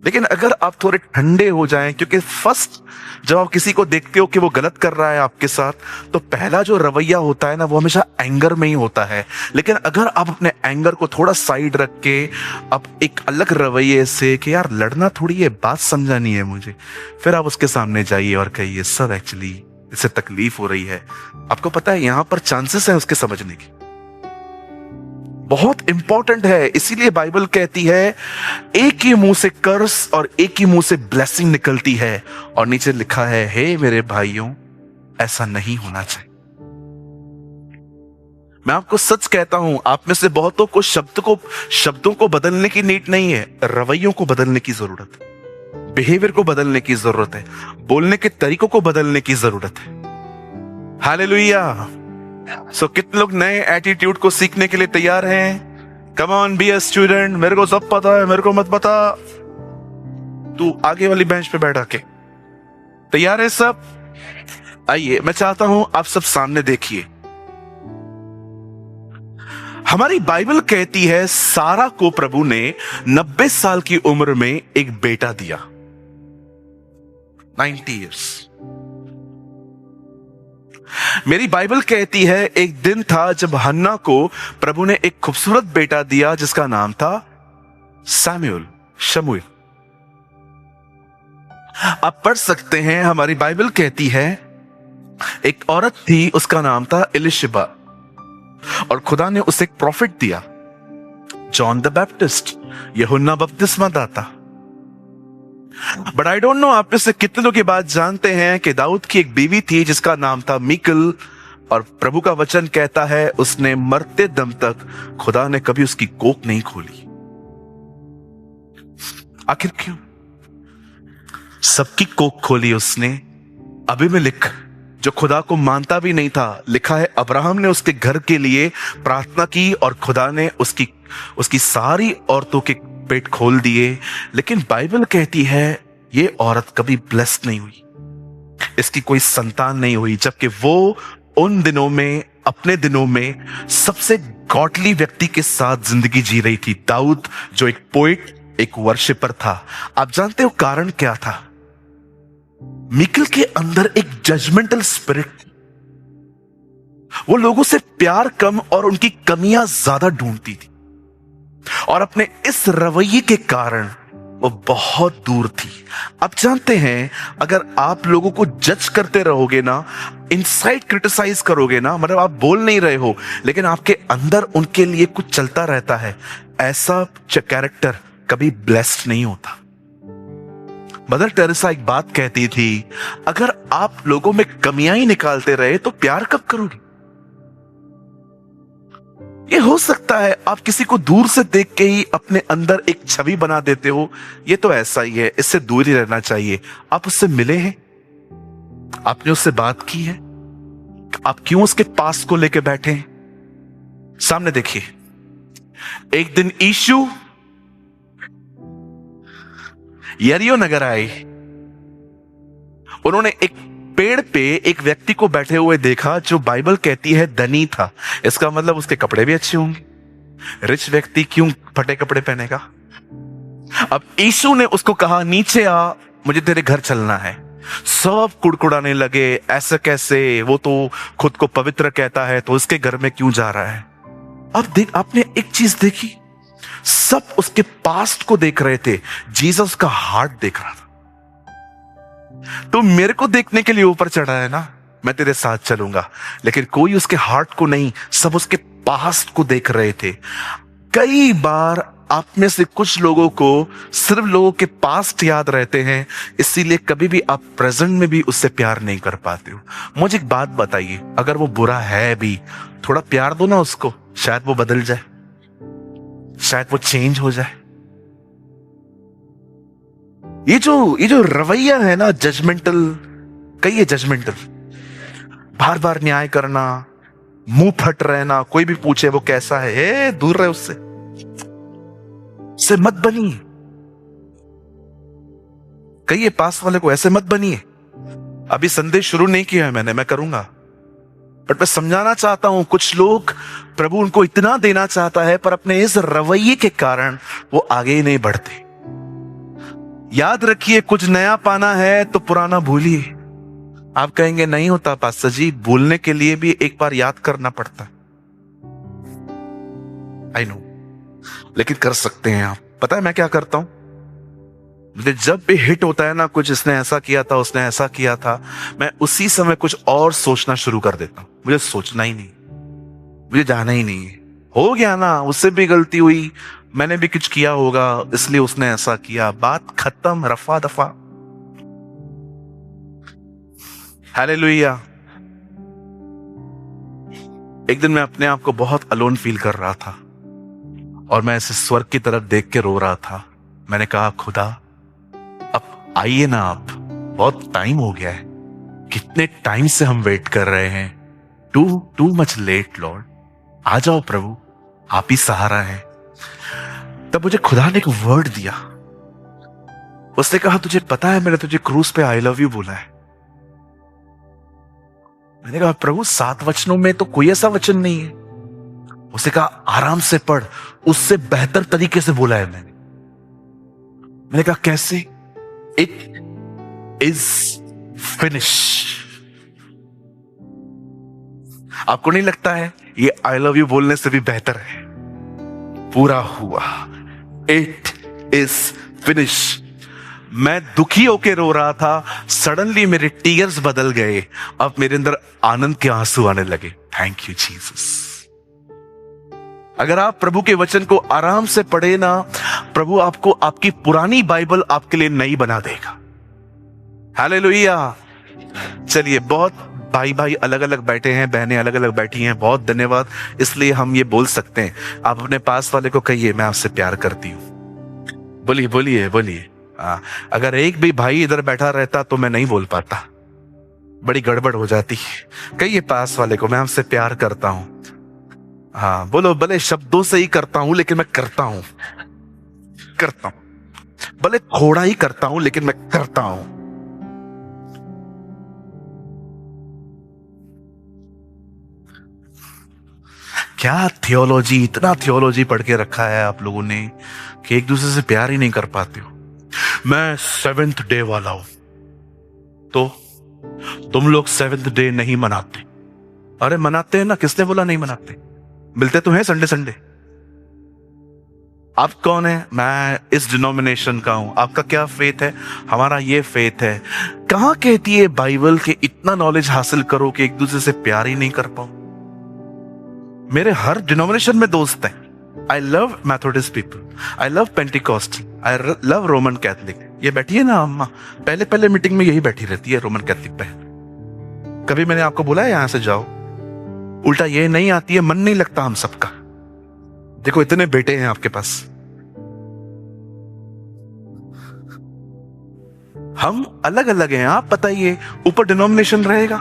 Speaker 3: लेकिन अगर आप थोड़े ठंडे हो जाएं, क्योंकि फर्स्ट जब आप किसी को देखते हो कि वो गलत कर रहा है आपके साथ, तो पहला जो रवैया होता है ना वो हमेशा एंगर में ही होता है। लेकिन अगर आप अपने एंगर को थोड़ा साइड रख के आप एक अलग रवैये से कि यार लड़ना थोड़ी है, बात समझानी है मुझे, फिर आप उसके सामने जाइए और कहिए सर एक्चुअली इससे तकलीफ हो रही है, आपको पता है यहां पर चांसेस है उसके समझने की। बहुत इंपॉर्टेंट है। इसीलिए बाइबल कहती है एक ही मुंह से कर्स और एक ही मुंह से ब्लेसिंग निकलती है, और नीचे लिखा है हे मेरे भाइयों ऐसा नहीं होना चाहिए। मैं आपको सच कहता हूं, आप में से बहुतों को शब्दों को बदलने की नीड नहीं है, रवैयों को बदलने की जरूरत है, बिहेवियर को बदलने की जरूरत है, बोलने के तरीकों को बदलने की जरूरत है। हालेलुया। सो कितने लोग नए एटीट्यूड को सीखने के लिए तैयार हैं? Come on be a student, मेरे को सब पता है, मेरे को मत बता। तू आगे वाली बेंच पे बैठा के तैयार है सब? आइए मैं चाहता हूं आप सब सामने देखिए। हमारी बाइबल कहती है सारा को प्रभु ने 90 साल की उम्र में एक बेटा दिया, 90 इयर्स। मेरी बाइबल कहती है एक दिन था जब हन्ना को प्रभु ने एक खूबसूरत बेटा दिया जिसका नाम था शमूएल। आप पढ़ सकते हैं, हमारी बाइबल कहती है एक औरत थी, उसका नाम था एलिशबा, और खुदा ने उसे एक प्रॉफिट दिया, जॉन द बैप्टिस्ट, यूहन्ना बपतिस्मा दाता। बट आई डोंट नो आप में से कितने लोग ये बात जानते हैं कि दाऊद की एक बीवी थी जिसका नाम था मीकल, और प्रभु का वचन कहता है उसने मरते दम तक खुदा ने कभी उसकी कोख नहीं खोली। आखिर क्यों? सबकी कोख खोली उसने। अबीमेलेक जो खुदा को मानता भी नहीं था, लिखा है अब्राहम ने उसके घर के लिए प्रार्थना की और खुदा ने उसकी सारी औरतों के पेट खोल दिए। लेकिन बाइबल कहती है ये औरत कभी ब्लेस्ड नहीं हुई, इसकी कोई संतान नहीं हुई, जबकि वो उन दिनों में, अपने दिनों में सबसे गॉडली व्यक्ति के साथ जिंदगी जी रही थी। दाऊद जो एक पोएट, एक वर्शिपर था। आप जानते हो कारण क्या था? मीकल के अंदर एक जजमेंटल स्पिरिट थी। वो लोगों से प्यार कम और उनकी कमियां ज्यादा ढूंढती थी, और अपने इस रवैये के कारण वो बहुत दूर थी। अब जानते हैं, अगर आप लोगों को जज करते रहोगे ना, इनसाइड क्रिटिसाइज करोगे ना, मतलब आप बोल नहीं रहे हो लेकिन आपके अंदर उनके लिए कुछ चलता रहता है, ऐसा कैरेक्टर कभी ब्लेस्ड नहीं होता। मदर टेरेसा एक बात कहती थी, अगर आप लोगों में कमियां ही निकालते रहे तो प्यार कब करोगे? ये हो सकता है आप किसी को दूर से देख के ही अपने अंदर एक छवि बना देते हो, ये तो ऐसा ही है, इससे दूर ही रहना चाहिए। आप उससे मिले हैं, आपने उससे बात की है, आप क्यों उसके पास को लेके बैठे हैं? सामने देखिए, एक दिन यीशु यरीहो नगर आए। उन्होंने एक पेड़ पे एक व्यक्ति को बैठे हुए देखा जो बाइबल कहती है धनी था। इसका मतलब उसके कपड़े भी अच्छे होंगे। रिच व्यक्ति क्यों फटे कपड़े पहनेगा? अब यीशु ने उसको कहा, नीचे आ, मुझे तेरे घर चलना है। सब कुड़कुड़ाने लगे, ऐसे कैसे, वो तो खुद को पवित्र कहता है, तो उसके घर में क्यों जा रहा है? अब देख, आपने एक चीज देखी, सब उसके पास्ट को देख रहे थे, जीसस का हार्ट देख रहा था। तो मेरे को देखने के लिए ऊपर चढ़ा है ना, मैं तेरे साथ चलूंगा, लेकिन कोई उसके हार्ट को नहीं, सब उसके पास्ट को देख रहे थे। कई बार आप में से कुछ लोगों को सिर्फ लोगों के पास्ट याद रहते हैं, इसीलिए कभी भी आप प्रेजेंट में भी उससे प्यार नहीं कर पाते हो। मुझे एक बात बताइए, अगर वो बुरा है भी, थोड़ा प्यार दो ना उसको, शायद वो बदल जाए, शायद वो चेंज हो जाए। ये जो रवैया है ना, जजमेंटल, कहिए जजमेंटल, बार बार न्याय करना, मुंह फट रहना, कोई भी पूछे वो कैसा है, दूर रहे उससे मत बनिए। कहिए पास वाले को, ऐसे मत बनिए। अभी संदेश शुरू नहीं किया है मैंने, मैं करूंगा, बट मैं समझाना चाहता हूं, कुछ लोग, प्रभु उनको इतना देना चाहता है, पर अपने इस रवैये के कारण वो आगे ही नहीं बढ़ते। याद रखिए, कुछ नया पाना है तो पुराना भूलिए। आप कहेंगे नहीं होता पास्टर जी, भूलने के लिए भी एक बार याद करना पड़ता है। आई नो, लेकिन कर सकते हैं आप। पता है मैं क्या करता हूं? मुझे जब भी हिट होता है ना, कुछ इसने ऐसा किया था, उसने ऐसा किया था, मैं उसी समय कुछ और सोचना शुरू कर देता हूं। मुझे सोचना ही नहीं, मुझे जाना ही नहीं है। हो गया ना, उससे भी गलती हुई, मैंने भी कुछ किया होगा, इसलिए उसने ऐसा किया, बात खत्म, रफा दफा। हालेलुया। एक दिन मैं अपने आप को बहुत अलोन फील कर रहा था, और मैं ऐसे स्वर्ग की तरफ देख के रो रहा था। मैंने कहा, खुदा अब आइए ना, आप, बहुत टाइम हो गया है, कितने टाइम से हम वेट कर रहे हैं, टू मच लेट लॉर्ड, आ जाओ प्रभु, आप ही सहारा है। तब मुझे खुदा ने एक वर्ड दिया। उसने कहा, तुझे पता है मैंने तुझे क्रूस पे आई लव यू बोला है? मैंने कहा, प्रभु 7 वचनों में तो कोई ऐसा वचन नहीं है। उसने कहा, आराम से पढ़, उससे बेहतर तरीके से बोला है मैंने कहा, कैसे? It is finish. आपको नहीं लगता है ये आई लव यू बोलने से भी बेहतर है? पूरा हुआ, इट इज फिनिश। मैं दुखी होके रो रहा था, सडनली मेरे टीयर्स बदल गए, अब मेरे अंदर आनंद के आंसू आने लगे। Thank you Jesus. अगर आप प्रभु के वचन को आराम से पढ़े ना, प्रभु आपको आपकी पुरानी बाइबल आपके लिए नई बना देगा। हालेलुया। चलिए, बहुत भाई अलग अलग बैठे हैं, बहनें अलग अलग बैठी हैं, बहुत धन्यवाद। इसलिए हम ये बोल सकते हैं। आप अपने पास वाले को कहिए, मैं आपसे प्यार करती हूं। बोलिए बोलिए बोलिए। अगर एक भी भाई इधर बैठा रहता तो मैं नहीं बोल पाता, बड़ी गड़बड़ हो जाती। कहिए पास वाले को, मैं आपसे प्यार करता हूं। हाँ बोलो, भले शब्दों से ही करता हूं लेकिन मैं करता हूं, भले थोड़ा ही करता हूं लेकिन मैं करता हूं। क्या थियोलॉजी, इतना थियोलॉजी पढ़ के रखा है आप लोगों ने कि एक दूसरे से प्यार ही नहीं कर पाते हो। मैं 7th डे वाला हूं, तो तुम लोग 7th डे नहीं मनाते। अरे मनाते हैं ना, किसने बोला नहीं मनाते? मिलते तो हैं संडे संडे। आप कौन है? मैं इस डिनोमिनेशन का हूं। आपका क्या फेथ है? हमारा ये फेथ है। कहां कहती है बाइबल के इतना नॉलेज हासिल करो कि एक दूसरे से प्यार ही नहीं कर पाओ? मेरे हर डिनोमिनेशन में दोस्त हैं। I love Methodist people, I love Pentecostal, I love Roman Catholic. ये बैठी है ना अम्मा, पहले पहले मीटिंग में यही बैठी रहती है, रोमन कैथलिक पे। कभी मैंने आपको बोला है यहां से जाओ? उल्टा ये नहीं आती है, मन नहीं लगता हम सबका। देखो इतने बेटे हैं आपके पास। हम अलग अलग हैं, आप बताइए। ऊपर डिनोमिनेशन रहेगा,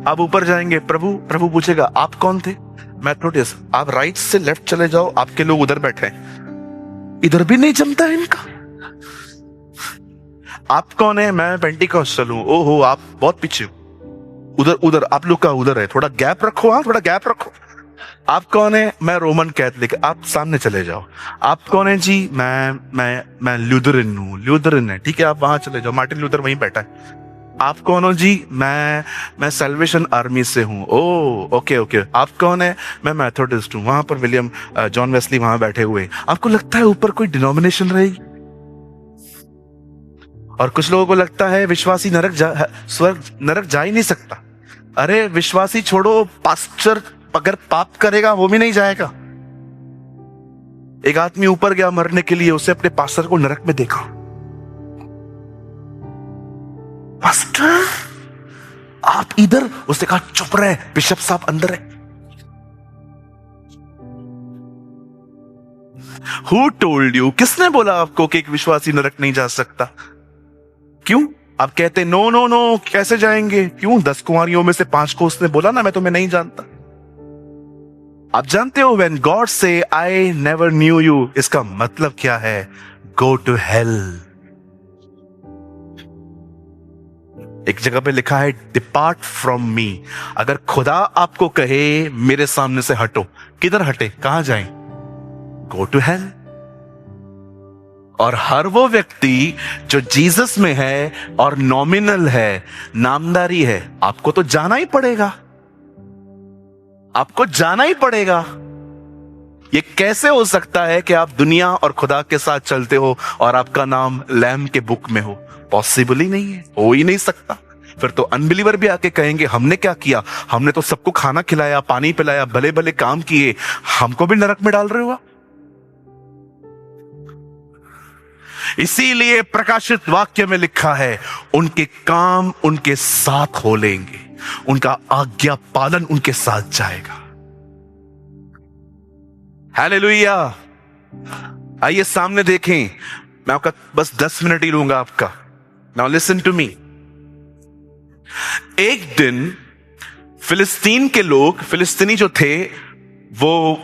Speaker 3: आप ऊपर जाएंगे, प्रभु प्रभु पूछेगा आप कौन थे? मैथोडिस्ट। आप राइट से लेफ्ट चले जाओ, आपके लोग उधर बैठे हैं, इधर भी नहीं जमता है इनका। आप कौन है? मैं पेंटिकॉस्टल हूं। ओहो, आप बहुत पीछे हो। उधर उधर आप लोग का उधर है, थोड़ा गैप रखो। हाँ, थोड़ा गैप रखो। आप कौन है? मैं रोमन कैथलिक। आप सामने चले जाओ। आप कौन है जी? मैं ल्यूथरन हूं। ल्यूथरन है, ठीक है, आप वहां चले जाओ, मार्टिन लूथर वहीं बैठा है। आप कौन हो जी? मैं सैल्वेशन आर्मी से हूं। ओ ओके ओके। आप कौन है? मैं मैथोडिस्ट हूं। वहां पर विलियम जॉन वेस्ली वहां बैठे हुए। आपको लगता है ऊपर कोई डिनोमिनेशन रहेगी? और कुछ लोगों को लगता है विश्वासी स्वर्ग नरक जा ही नहीं सकता। अरे विश्वासी छोड़ो, पास्टर अगर पाप करेगा वो भी नहीं जाएगा। एक आदमी ऊपर गया मरने के लिए, उसे अपने पास्टर को नरक में देखा। पास्टर आप इधर? उसने कहा चुप रहे, बिशप साहब अंदर है। Who told you? किसने बोला आपको कि एक विश्वासी नरक नहीं जा सकता? क्यों आप कहते नो नो नो, कैसे जाएंगे? क्यों? 10 कुंवारियों में से 5 को उसने बोला ना मैं तुम्हें नहीं जानता। आप जानते हो when God say I never knew you, इसका मतलब क्या है? Go to hell। एक जगह पे लिखा है डिपार्ट फ्रॉम मी। अगर खुदा आपको कहे मेरे सामने से हटो, किधर हटे? कहां जाएं? Go to hell. और हर वो व्यक्ति जो जीसस में है और नॉमिनल है, नामदारी है, आपको तो जाना ही पड़ेगा। आपको जाना ही पड़ेगा। ये कैसे हो सकता है कि आप दुनिया और खुदा के साथ चलते हो और आपका नाम लैम के बुक में हो? पॉसिबल ही नहीं है, हो ही नहीं सकता। फिर तो अनबिलीवर भी आके कहेंगे हमने क्या किया? हमने तो सबको खाना खिलाया, पानी पिलाया, भले भले काम किए, हमको भी नरक में डाल रहे हो? इसीलिए प्रकाशित वाक्य में लिखा है उनके काम उनके साथ हो लेंगे, उनका आज्ञा पालन उनके साथ जाएगा। हालेलुया। आइए सामने देखें। मैं आपका बस 10 मिनट ही लूंगा आपका। Now listen to me. एक दिन फिलिस्तीन के लोग, फिलिस्तीनी जो थे, वो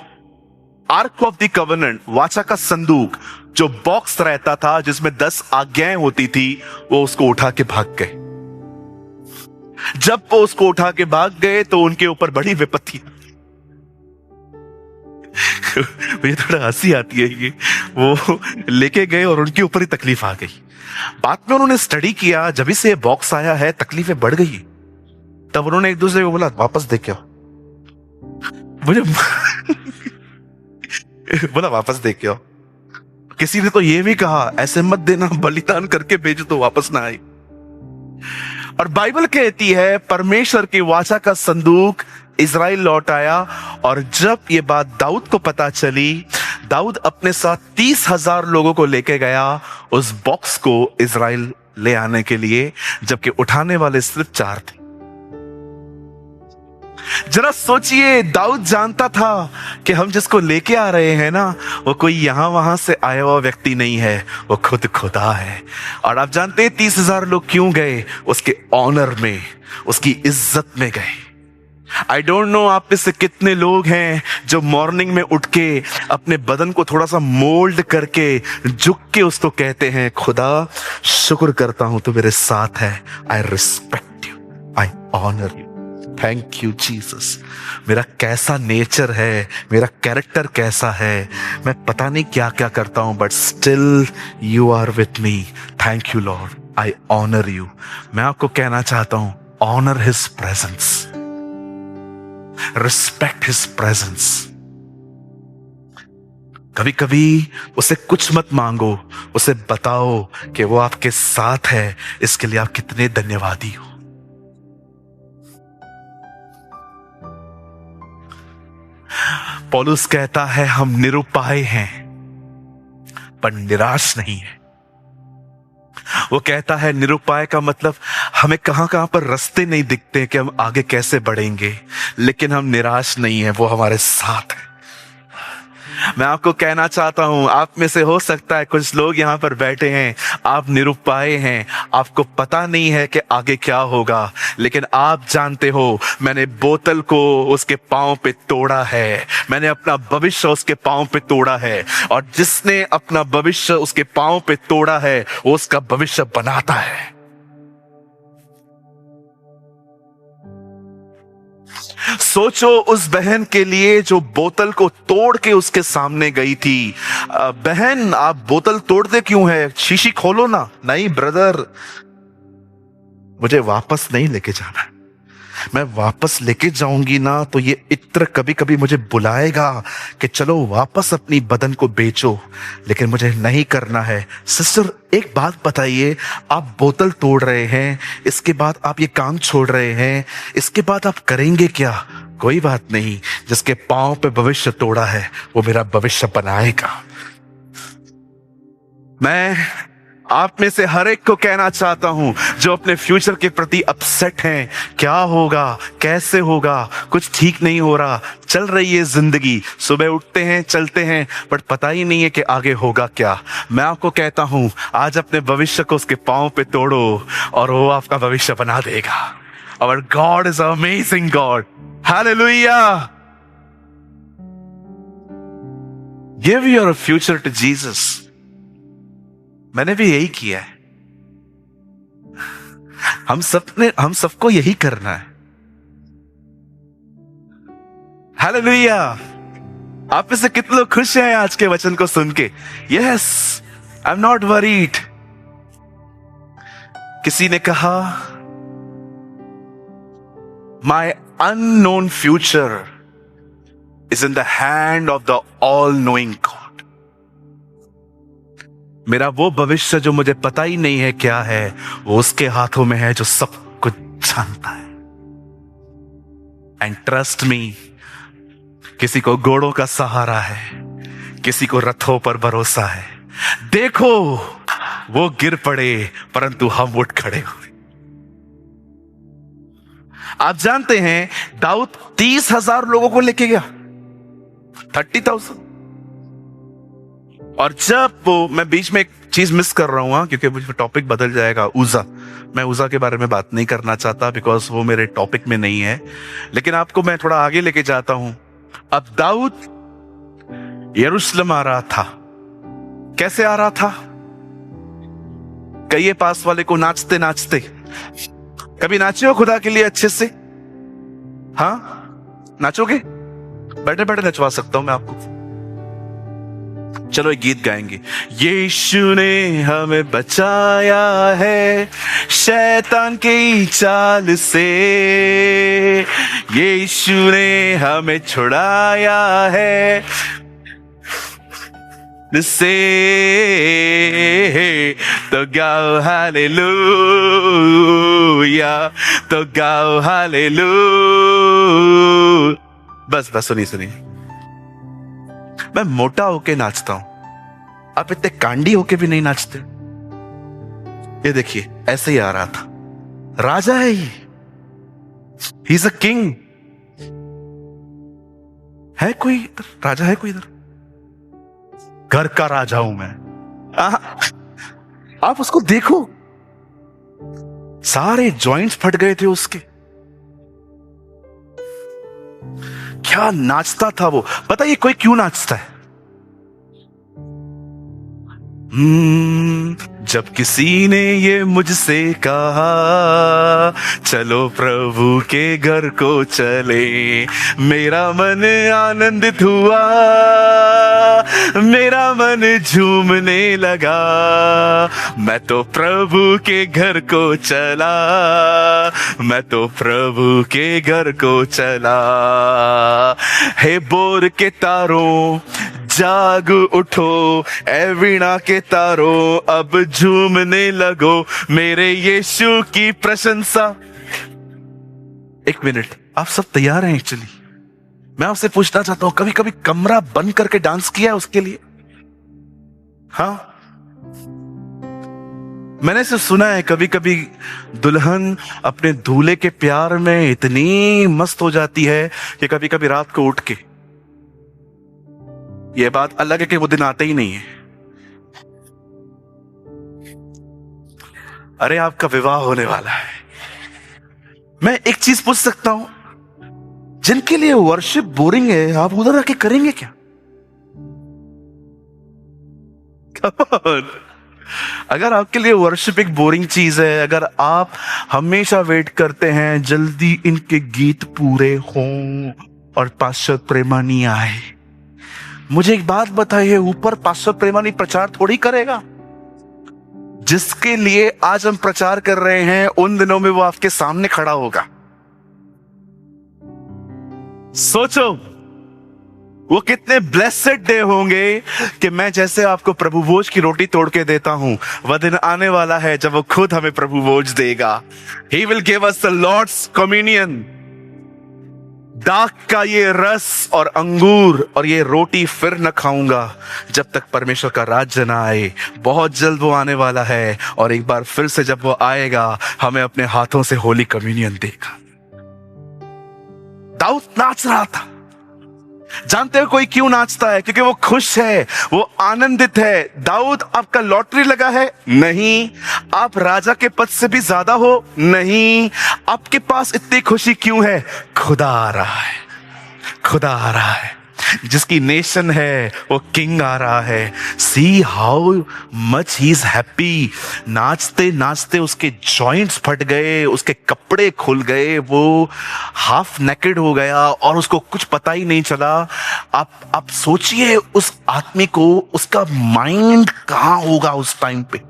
Speaker 3: आर्क ऑफ द कवेनेंट, वाचा का संदूक, जो बॉक्स रहता था जिसमें 10 आज्ञाएं होती थी, वो उसको उठा के भाग गए। जब वो उसको उठा के भाग गए तो उनके ऊपर बड़ी विपत्ति। मुझे थोड़ा हंसी आती है ये। वो लेके गए और उनके ऊपर ही तकलीफ आ गई। बाद में उन्होंने स्टडी किया, जब से बॉक्स आया है तकलीफें बढ़ गई। तब उन्होंने एक दूसरे को बोला वापस दे के आओ। मुझे बोला वापस दे के आओ। किसी ने तो ये भी कहा ऐसे मत देना, बलिदान करके भेजो तो वापस ना आए। और बाइबल कहती है परमेश्वर की वाचा का संदूक इजराइल लौट आया। और जब ये बात दाऊद को पता चली, दाऊद अपने साथ 30,000 लोगों को लेके गया उस बॉक्स को इजराइल ले आने के लिए, जबकि उठाने वाले सिर्फ 4 थे। जरा सोचिए, दाऊद जानता था कि हम जिसको लेके आ रहे हैं ना, वो कोई यहां वहां से आया हुआ व्यक्ति नहीं है, वो खुद खुदा है। और आप जानते हैं 30,000 लोग क्यों गए? उसके ऑनर में, उसकी इज्जत में गए। आई डोंट नो आप में से कितने लोग हैं जो मॉर्निंग में उठ के अपने बदन को थोड़ा सा मोल्ड करके झुक के उसको कहते हैं खुदा शुक्र करता हूं तो मेरे साथ है, I respect you, I honour you, thank you Jesus. मेरा कैसा नेचर है, मेरा कैरेक्टर कैसा है, मैं पता नहीं क्या क्या करता हूं, but still you are with me, thank you Lord, I honour you. मैं आपको कहना चाहता हूं, honour his presence, respect his presence. कभी कभी उसे कुछ मत मांगो, उसे बताओ कि वो आपके साथ है। इसके लिए आप कितने धन्यवादी हो। पौलुस कहता है हम निरुपाय हैं पर निराश नहीं है। वो कहता है निरुपाय का मतलब हमें कहां कहां पर रास्ते नहीं दिखते कि हम आगे कैसे बढ़ेंगे, लेकिन हम निराश नहीं है, वो हमारे साथ है। मैं आपको कहना चाहता हूं, आप में से हो सकता है कुछ लोग यहां पर बैठे हैं, आप निरुपाय हैं, आपको पता नहीं है कि आगे क्या होगा, लेकिन आप जानते हो मैंने बोतल को उसके पांव पे तोड़ा है, मैंने अपना भविष्य उसके पांव पे तोड़ा है, और जिसने अपना भविष्य उसके पांव पे तोड़ा है वो उसका भविष्य बनाता है। सोचो उस बहन के लिए जो बोतल को तोड़ के उसके सामने गई थी। बहन आप बोतल तोड़ते क्यों है, शीशी खोलो ना। नहीं ब्रदर, मुझे वापस नहीं लेके जाना। मैं वापस लेके जाऊंगी ना तो ये इत्र कभी कभी मुझे बुलाएगा कि चलो वापस अपनी बदन को बेचो, लेकिन मुझे नहीं करना है। सिस्टर एक बात बताइए, आप बोतल तोड़ रहे हैं, इसके बाद आप ये काम छोड़ रहे हैं, इसके बाद आप करेंगे क्या? कोई बात नहीं, जिसके पांव पे भविष्य तोड़ा है वो मेरा भविष्य बनाएगा। मैं आप में से हर एक को कहना चाहता हूं जो अपने फ्यूचर के प्रति अपसेट हैं, क्या होगा, कैसे होगा, कुछ ठीक नहीं हो रहा, चल रही है जिंदगी, सुबह उठते हैं चलते हैं बट पता ही नहीं है कि आगे होगा क्या। मैं आपको कहता हूं आज अपने भविष्य को उसके पांव पे तोड़ो और वो आपका भविष्य बना देगा। Our God is an amazing God. Hallelujah. Give your future to Jesus. मैंने भी यही किया है। हम सबको यही करना है। हालेलुया। आप में से कितने लोग खुश हैं आज के वचन को सुन के? Yes, I am not worried. किसी ने कहा my unknown future is in the hand of the all knowing God. मेरा वो भविष्य जो मुझे पता ही नहीं है क्या है, वो उसके हाथों में है जो सब कुछ जानता है। एंड ट्रस्ट मी, किसी को घोड़ों का सहारा है, किसी को रथों पर भरोसा है। देखो वो गिर पड़े परंतु हम उठ खड़े हुए। आप जानते हैं दाऊद 30,000 लोगों को लेके गया, 30,000। और जब वो, मैं बीच में एक चीज मिस कर रहा हूं क्योंकि टॉपिक बदल जाएगा। उज़ा, मैं उज़ा के बारे में बात नहीं करना चाहता बिकॉज वो मेरे टॉपिक में नहीं है, लेकिन आपको मैं थोड़ा आगे लेके जाता हूं। अब दाऊद यरूशलेम आ रहा था। कैसे आ रहा था? कहिए पास वाले को नाचते नाचते। कभी नाचे हो खुदा के लिए अच्छे से? हाँ, नाचोगे? बैठे बैठे नचवा सकता हूं मैं आपको। चलो एक गीत गाएंगे। यीशु ने हमें बचाया है शैतान की चाल से, यीशु ने हमें छुड़ाया है से, तो गाओ हालेलुया, तो गाओ हालेलुया। बस सुनिए, मैं मोटा होके नाचता हूं, आप इतने कांडी होके भी नहीं नाचते। ये देखिए ऐसे ही आ रहा था। राजा है ये, ही इज अ किंग। है कोई इधर राजा? है कोई इधर? घर का राजा हूं मैं। आप उसको देखो, सारे जॉइंट्स फट गए थे उसके। क्या नाचता था वो। पता ये कोई क्यों नाचता है? जब किसी ने ये मुझसे कहा चलो प्रभु के घर को चले, मेरा मन आनंदित हुआ, मेरा मन मन झूमने लगा, मैं तो प्रभु के घर को चला, मैं तो प्रभु के घर को चला। हे बोर के तारों जाग उठो, ए वीणा के तारों अब झूमने लगो, मेरे यीशु की प्रशंसा। एक मिनट, आप सब तैयार हैं? एक्चुअली मैं आपसे पूछना चाहता हूं, कभी कभी कमरा बंद करके डांस किया है उसके लिए? हाँ, मैंने सिर्फ सुना है कभी कभी दुल्हन अपने दूल्हे के प्यार में इतनी मस्त हो जाती है कि कभी कभी रात को उठ के, यह बात अलग है कि वो दिन आते ही नहीं है। अरे आपका विवाह होने वाला है। मैं एक चीज पूछ सकता हूं, जिनके लिए वर्शिप बोरिंग है, आप उधर आके करेंगे क्या? अगर आपके लिए वर्शिप एक बोरिंग चीज है, अगर आप हमेशा वेट करते हैं जल्दी इनके गीत पूरे हों और पास्टर प्रेमानी आए, मुझे एक बात बताइए, ऊपर पास्टर प्रेमानी प्रचार थोड़ी करेगा। जिसके लिए आज हम प्रचार कर रहे हैं, उन दिनों में वो आपके सामने खड़ा होगा। सोचो वो कितने ब्लेसेड डे होंगे कि मैं जैसे आपको प्रभु भोज की रोटी तोड़ के देता हूं, वह दिन आने वाला है जब वो खुद हमें प्रभु भोज देगा। He will give us the Lord's communion। दाख का ये रस और अंगूर और ये रोटी फिर न खाऊंगा जब तक परमेश्वर का राज्य ना आए। बहुत जल्द वो आने वाला है और एक बार फिर से जब वो आएगा, हमें अपने हाथों से होली कम्युनियन देगा। दाऊद नाच रहा था। जानते हो कोई क्यों नाचता है? क्योंकि वो खुश है, वो आनंदित है। दाऊद, आपका लॉटरी लगा है? नहीं। आप राजा के पद से भी ज्यादा हो? नहीं। आपके पास इतनी खुशी क्यों है? खुदा आ रहा है, खुदा आ रहा है। जिसकी नेशन है वो किंग आ रहा है। See how much he is happy. नाचते नाचते उसके जॉइंट्स फट गए, उसके कपड़े खुल गए, वो हाफ नेकेड हो गया और उसको कुछ पता ही नहीं चला। आप सोचिए उस आदमी को, उसका माइंड कहां होगा उस टाइम पे।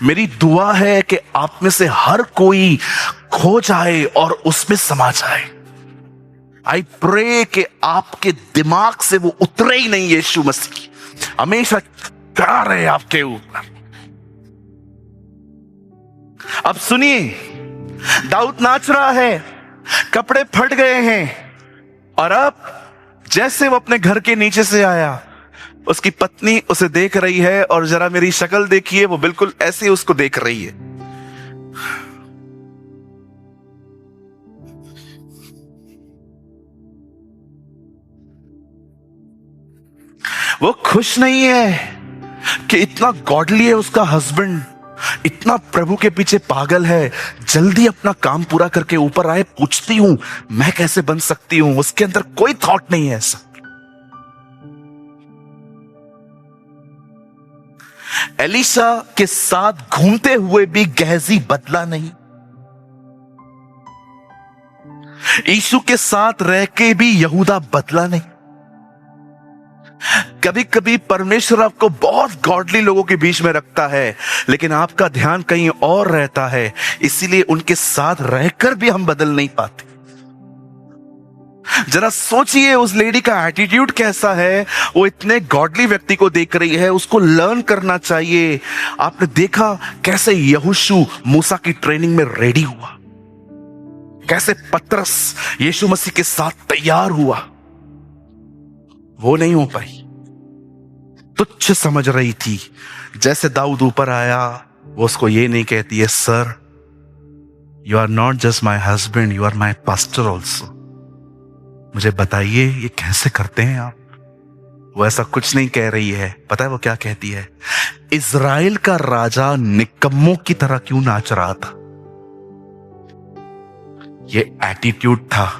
Speaker 3: मेरी दुआ है कि आप में से हर कोई खो जाए और उसमें समा जाए। आई प्रे कि आपके दिमाग से वो उतरे ही नहीं। यीशु मसीह हमेशा चढ़ा रहे आपके ऊपर। अब सुनिए, दाऊद नाच रहा है, कपड़े फट गए हैं, और अब जैसे वो अपने घर के नीचे से आया, उसकी पत्नी उसे देख रही है, और जरा मेरी शक्ल देखिए, वो बिल्कुल ऐसे उसको देख रही है। वो खुश नहीं है कि इतना गॉडली है उसका हस्बैंड, इतना प्रभु के पीछे पागल है, जल्दी अपना काम पूरा करके ऊपर आए, पूछती हूं मैं कैसे बन सकती हूं। उसके अंदर कोई थॉट नहीं है ऐसा। एलिशा के साथ घूमते हुए भी गेहजी बदला नहीं। यीशु के साथ रह के भी यहूदा बदला नहीं। कभी कभी परमेश्वर आपको बहुत गॉडली लोगों के बीच में रखता है, लेकिन आपका ध्यान कहीं और रहता है, इसीलिए उनके साथ रहकर भी हम बदल नहीं पाते। जरा सोचिए उस लेडी का एटीट्यूड कैसा है। वो इतने गॉडली व्यक्ति को देख रही है, उसको लर्न करना चाहिए। आपने देखा कैसे यहोशू मूसा की ट्रेनिंग में रेडी हुआ, कैसे पतरस यीशु मसीह के साथ तैयार हुआ। वो नहीं हो पाई, तुच्छ समझ रही थी। जैसे दाऊद ऊपर आया, वो उसको ये नहीं कहती है, sir you are not just my husband, you are my pastor also. मुझे बताइए ये कैसे करते हैं आप? वो ऐसा कुछ नहीं कह रही है। पता है वो क्या कहती है? इज़राइल का राजा निकम्मों की तरह क्यों नाच रहा था? ये एटीट्यूड था,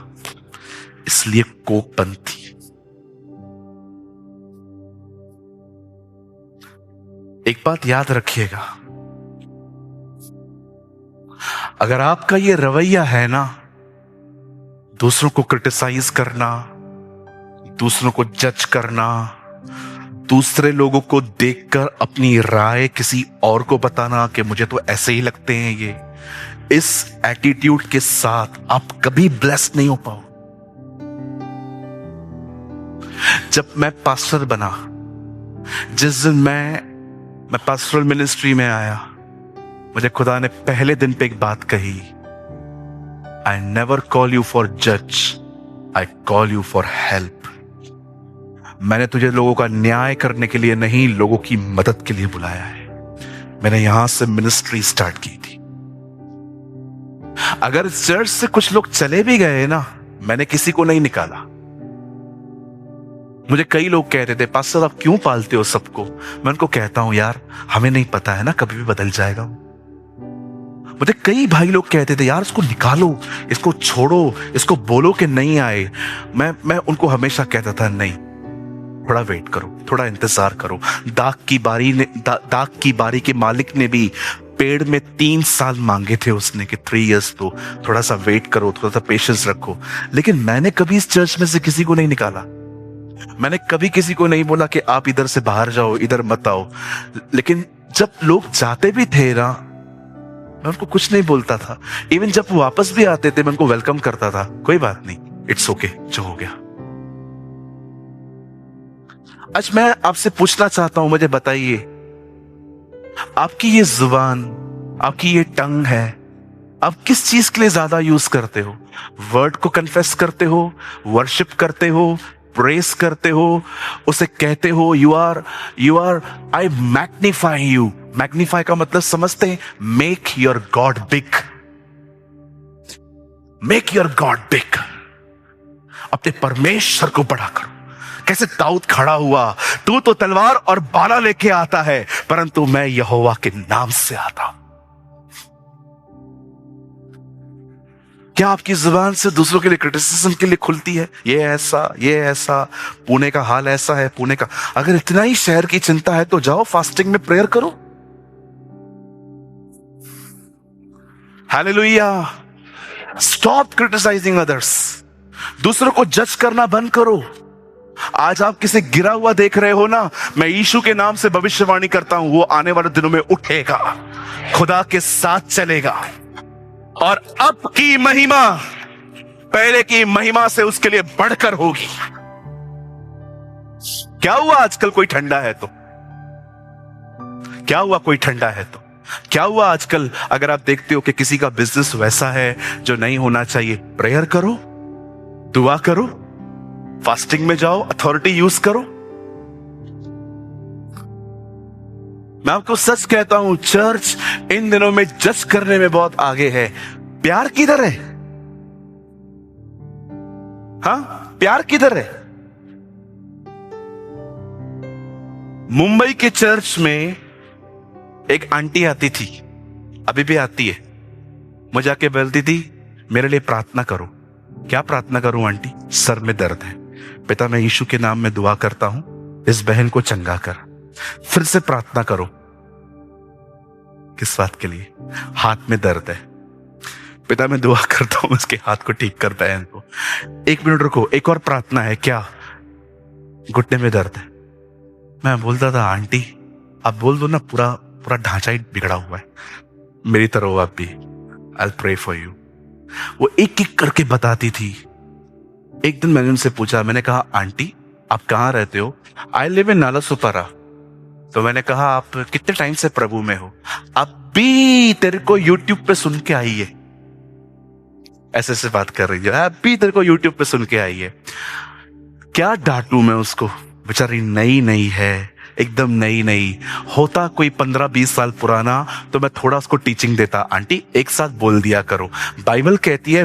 Speaker 3: इसलिए कोप बनती। एक बात याद रखिएगा, अगर आपका ये रवैया है ना, दूसरों को क्रिटिसाइज करना, दूसरों को जज करना, दूसरे लोगों को देखकर अपनी राय किसी और को बताना कि मुझे तो ऐसे ही लगते हैं ये, इस एटीट्यूड के साथ आप कभी ब्लेस्ड नहीं हो पाओ। जब मैं पास्टर बना, जिस दिन मैं पास्टरल मिनिस्ट्री में आया, मुझे खुदा ने पहले दिन पे एक बात कही, I never call you for जज, I call you for help. मैंने तुझे लोगों का न्याय करने के लिए नहीं, लोगों की मदद के लिए बुलाया है। मैंने यहां से मिनिस्ट्री स्टार्ट की थी। अगर चर्च से कुछ लोग चले भी गए ना, मैंने किसी को नहीं निकाला। मुझे कई लोग कहते थे, पास्टर आप क्यों पालते हो सबको? मैं उनको कहता हूं, यार हमें नहीं पता है ना, कभी भी बदल जाएगा। मुझे कई भाई लोग कहते थे, यार इसको निकालो, इसको छोड़ो, इसको बोलो कि नहीं आए। मैं उनको हमेशा कहता था, नहीं, थोड़ा वेट करो, थोड़ा इंतजार करो। दाग की बारी के मालिक ने भी पेड़ में 3 साल मांगे थे उसने कि 3 इयर्स, तो थोड़ा सा वेट करो, थोड़ा सा पेशेंस रखो। लेकिन मैंने कभी इस चर्च में से किसी को नहीं निकाला। मैंने कभी किसी को नहीं बोला कि आप इधर से बाहर जाओ, इधर मत आओ। लेकिन जब लोग जाते भी थे ना, मैं उनको कुछ नहीं बोलता था। इवन जब वापस भी आते थे, मैं उनको वेलकम करता था, कोई बात नहीं, इट्स ओके, जो हो गया। आज मैं आपसे पूछना चाहता हूं, मुझे बताइए, आपकी ये जुबान, आपकी ये टंग है, आप किस चीज के लिए ज्यादा यूज करते हो? वर्ड को कन्फेस करते हो, वर्शिप करते हो, प्रेस करते हो, उसे कहते हो you are I magnify you. Magnify का मतलब समझते हैं? Make your God big, make your God big. अपने परमेश्वर को बड़ा करो। कैसे दाऊद खड़ा हुआ, तू तो तलवार और बाला लेके आता है, परंतु मैं यहोवा के नाम से आता हूं। क्या आपकी जुबान से दूसरों के लिए क्रिटिसिज्म के लिए खुलती है? ये ऐसा, पुणे का हाल ऐसा है, पुणे का। अगर इतना ही शहर की चिंता है तो जाओ फास्टिंग में प्रेयर करो। हालेलुया। Stop criticising others. दूसरों को जज करना बंद करो। आज आप किसी गिरा हुआ देख रहे हो ना, मैं यीशु के नाम से भविष्यवाणी करता हूं, वो आने वाले दिनों में उठेगा, खुदा के साथ चलेगा, और अब की महिमा पहले की महिमा से उसके लिए बढ़कर होगी। क्या हुआ आजकल कोई ठंडा है तो? क्या हुआ कोई ठंडा है तो? क्या हुआ आजकल अगर आप देखते हो कि किसी का बिजनेस वैसा है जो नहीं होना चाहिए? प्रेयर करो, दुआ करो, फास्टिंग में जाओ, अथॉरिटी यूज करो। मैं आपको सच कहता हूं, चर्च इन दिनों में जज करने में बहुत आगे है। प्यार किधर है? हाँ, प्यार किधर है? मुंबई के चर्च में एक आंटी आती थी, अभी भी आती है, मुझे आके बोलती थी, मेरे लिए प्रार्थना करो। क्या प्रार्थना करूं आंटी? सर में दर्द है। पिता, मैं यीशु के नाम में दुआ करता हूं, इस बहन को चंगा कर। फिर से प्रार्थना करो। किस बात के लिए? हाथ में दर्द है। पिता, मैं दुआ करता हूं उसके हाथ को ठीक कर, बहन को। 1 मिनट रुको, एक और प्रार्थना है। क्या? घुटने में दर्द है। मैं बोलता था, आंटी आप बोल दो ना, पूरा ढांचा ही बिगड़ा हुआ है, मेरी तरह हो आप भी, I will pray for you. वो एक एक करके बताती थी। एक दिन मैंने उनसे पूछा, मैंने कहा, आंटी आप कहाँ रहते हो? I live in Nalasopara. तो मैंने कहा, आप कितने टाइम से प्रभु में हो? अभी तेरे को यूट्यूब पे सुन के आई है। ऐसे ऐसे बात कर रही है, अभी तेरे को यूट्यूब पे सुन के आई है। क्या डांटू मैं उसको? बेचारी नई है, एकदम नई। होता कोई 15-20 साल पुराना तो मैं थोड़ा उसको टीचिंग देता। आंटी एक साथ बोल दिया करो। बाइबल कहती है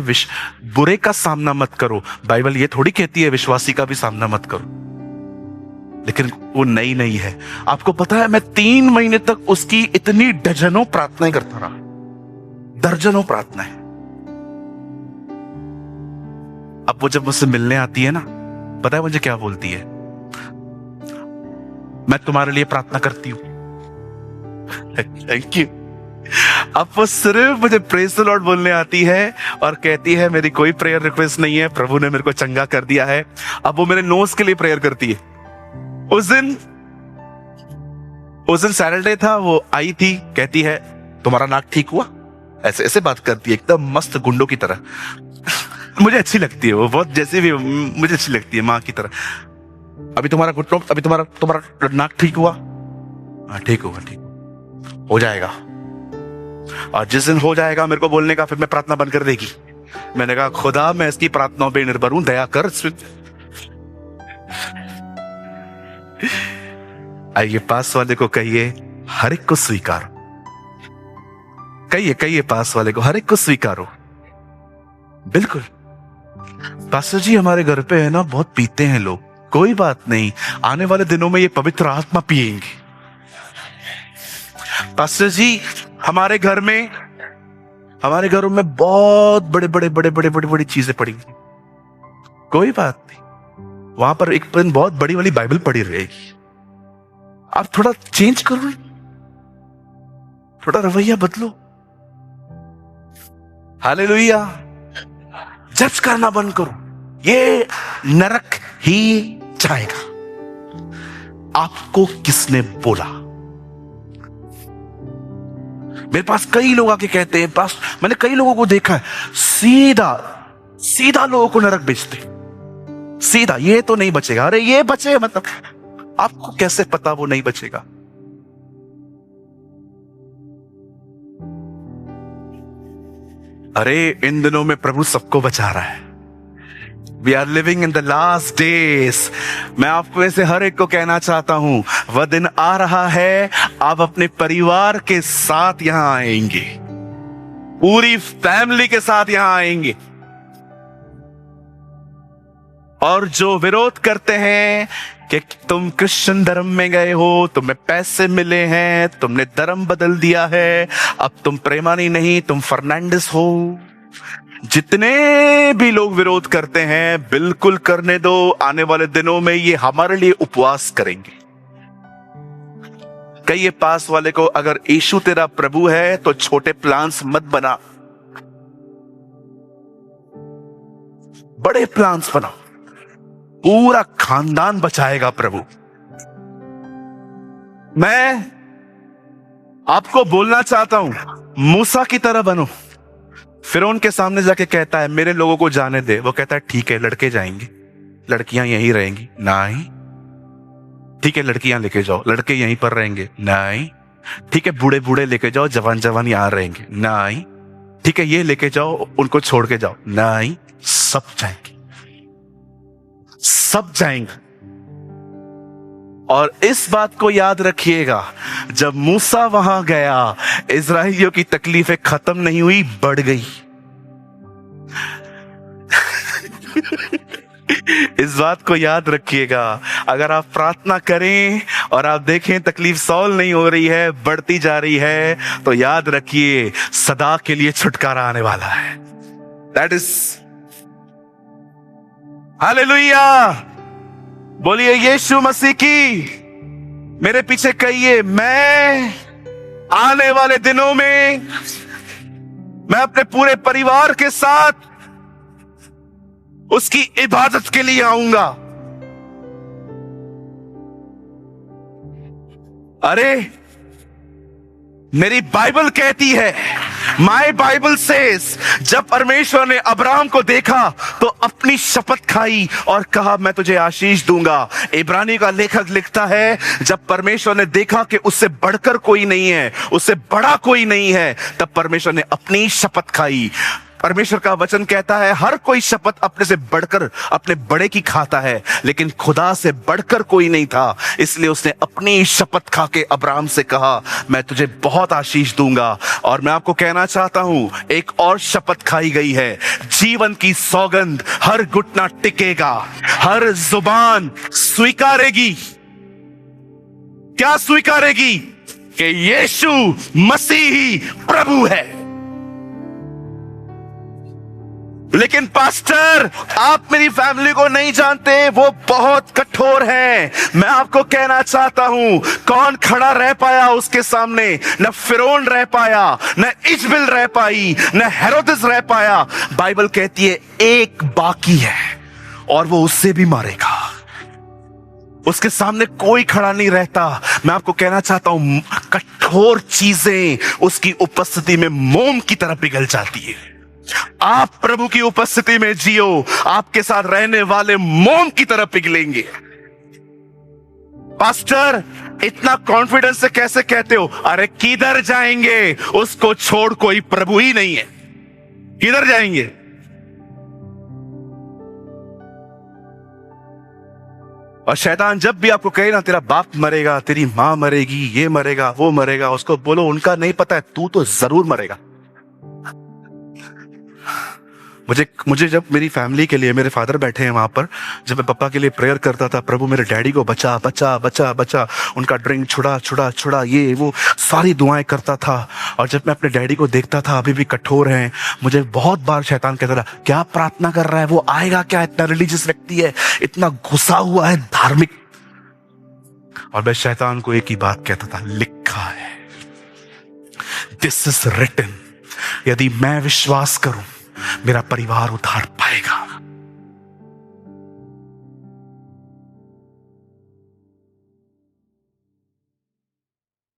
Speaker 3: बुरे का सामना मत करो। बाइबल ये थोड़ी कहती है विश्वासी का भी सामना मत करो। लेकिन वो नई है। आपको पता है, मैं 3 महीने तक उसकी इतनी डजनों प्रार्थनाएं करता रहा, दर्जनों प्रार्थनाएं। अब वो जब मुझसे मिलने आती है ना, पता है मुझे क्या बोलती है? मैं तुम्हारे लिए प्रार्थना करती हूं। Thank you. अब वो सिर्फ मुझे प्रेज द लॉर्ड बोलने आती है और कहती है, मेरी कोई प्रेयर रिक्वेस्ट नहीं है, प्रभु ने मेरे को चंगा कर दिया है। अब वो मेरे नोज के लिए प्रेयर करती है। उस दिन उस दिन सैटरडे था, वो आई थी, कहती है तुम्हारा नाक ठीक हुआ, ऐसे ऐसे बात करती है एकदम मस्त गुंडों की तरह। मुझे अच्छी लगती है वो, बहुत जैसे भी मुझे अच्छी लगती है, माँ की तरह। अभी तुम्हारा घुटनों, अभी तुम्हारा नाक ठीक हुआ? हाँ ठीक होगा, ठीक हो जाएगा। और जिस दिन हो जाएगा मेरे को बोलने का, फिर मैं प्रार्थना बंद कर देगी। मैंने कहा खुदा मैं इसकी प्रार्थनाओं पे निर्भर हूं, दया कर। आइए पास वाले को कहिए हर एक को स्वीकारो। कहिए पास वाले को हर एक को स्वीकारो। बिल्कुल पास्टर जी हमारे घर पे है ना, बहुत पीते हैं लोग। कोई बात नहीं, आने वाले दिनों में ये पवित्र आत्मा पिएंगे। पास्टर जी हमारे घरों में बहुत बड़ी चीजें पड़ी। कोई बात नहीं, वहां पर एक बहुत बड़ी वाली बाइबल पड़ी रहेगी। आप थोड़ा चेंज करो, थोड़ा रवैया बदलो। हालेलुया। जज करना बंद करो, ये नरक ही जाएगा। आपको किसने बोला? मेरे पास कई लोग आके कहते हैं, पास मैंने कई लोगों को देखा है, सीधा लोगों को नरक भेजते, सीधा। ये तो नहीं बचेगा, अरे ये बचे, मतलब आपको कैसे पता वो नहीं बचेगा? अरे इन दिनों में प्रभु सबको बचा रहा है। We are living in the last days। मैं आपको ऐसे हर एक को कहना चाहता हूं, वह दिन आ रहा है, आप अपने परिवार के साथ यहां आएंगे, पूरी फैमिली के साथ यहां आएंगे। और जो विरोध करते हैं कि तुम क्रिश्चियन धर्म में गए हो, तुम्हें पैसे मिले हैं, तुमने धर्म बदल दिया है, अब तुम प्रेमानी नहीं तुम फर्नांडिस हो, जितने भी लोग विरोध करते हैं बिल्कुल करने दो। आने वाले दिनों में ये हमारे लिए उपवास करेंगे। कहिए पास वाले को, अगर यीशु तेरा प्रभु है तो छोटे प्लान्स मत बना, बड़े प्लान्स बनाओ। पूरा खानदान बचाएगा प्रभु। मैं आपको बोलना चाहता हूं, मूसा की तरह बनो। फिरौन के सामने जाके कहता है मेरे लोगों को जाने दे, वो कहता है ठीक है लड़के जाएंगे, लड़कियां यहीं रहेंगी। नहीं। ठीक है लड़कियां लेके जाओ, लड़के यहीं पर रहेंगे। नहीं। ठीक है बूढ़े बूढ़े लेके जाओ, जवान जवान यहां रहेंगे। नहीं। ठीक है ये लेके जाओ, उनको छोड़ के जाओ। नहीं। सब जाएंगे, सब जाएंगे। और इस बात को याद रखिएगा, जब मूसा वहां गया, इस्राएलियों की तकलीफें खत्म नहीं हुई, बढ़ गई। इस बात को याद रखिएगा। अगर आप प्रार्थना करें और आप देखें तकलीफ सॉल्व नहीं हो रही है, बढ़ती जा रही है, तो याद रखिए सदा के लिए छुटकारा आने वाला है। That is hallelujah. बोलिए यीशु मसीह की। मेरे पीछे कहिए, मैं आने वाले दिनों में मैं अपने पूरे परिवार के साथ उसकी इबादत के लिए आऊंगा। अरे मेरी बाइबल कहती है, माय बाइबल सेज, जब परमेश्वर ने अब्राहम को देखा तो अपनी शपथ खाई और कहा मैं तुझे आशीष दूंगा। इब्रानी का लेखक लिखता है, जब परमेश्वर ने देखा कि उससे बढ़कर कोई नहीं है, उससे बड़ा कोई नहीं है, तब परमेश्वर ने अपनी शपथ खाई। परमेश्वर का वचन कहता है हर कोई शपथ अपने से बढ़कर अपने बड़े की खाता है, लेकिन खुदा से बढ़कर कोई नहीं था, इसलिए उसने अपनी शपथ खा के अब्राहम से कहा मैं तुझे बहुत आशीष दूंगा। और मैं आपको कहना चाहता हूं, एक और शपथ खाई गई है, जीवन की सौगंध, हर घुटना टिकेगा, हर जुबान स्वीकारेगी। क्या स्वीकारेगी? कि यीशु मसीह ही प्रभु है। लेकिन पास्टर आप मेरी फैमिली को नहीं जानते, वो बहुत कठोर है। मैं आपको कहना चाहता हूं, कौन खड़ा रह पाया उसके सामने? न फिरौन रह पाया, न इजबेल रह पाई, न हेरोदेस रह पाया। बाइबल कहती है एक बाकी है और वो उससे भी मारेगा। उसके सामने कोई खड़ा नहीं रहता। मैं आपको कहना चाहता हूं, कठोर चीजें उसकी उपस्थिति में मोम की तरह पिघल जाती है। आप प्रभु की उपस्थिति में जियो, आपके साथ रहने वाले मोम की तरह पिघलेंगे। पास्टर, इतना कॉन्फिडेंस से कैसे कहते हो? अरे किधर जाएंगे? उसको छोड़ कोई प्रभु ही नहीं है। किधर जाएंगे? और शैतान जब भी आपको कहे ना मुझे बाप मरेगा, तेरी मां मरेगी, ये मरेगा, वो मरेगा, उसको बोलो उनका नहीं पता है, तू तो जरूर मरेगा। मुझे जब मेरी फैमिली के लिए, मेरे फादर बैठे हैं वहां पर, जब मैं पापा के लिए प्रेयर करता था, प्रभु मेरे डैडी को बचा बचा बचा बचा, उनका ड्रिंक छुड़ा छुड़ा छुड़ा, ये वो सारी दुआएं करता था। और जब मैं अपने डैडी को देखता था अभी भी कठोर हैं, मुझे बहुत बार शैतान कहता था क्या प्रार्थना कर रहा है, वो आएगा क्या, इतना रिलीजियस व्यक्ति है, इतना घुसा हुआ है, धार्मिक। और मैं शैतान को एक ही बात कहता था, लिखा है, दिस इज रिटन, यदि मैं विश्वास करूं मेरा परिवार उद्धार पाएगा।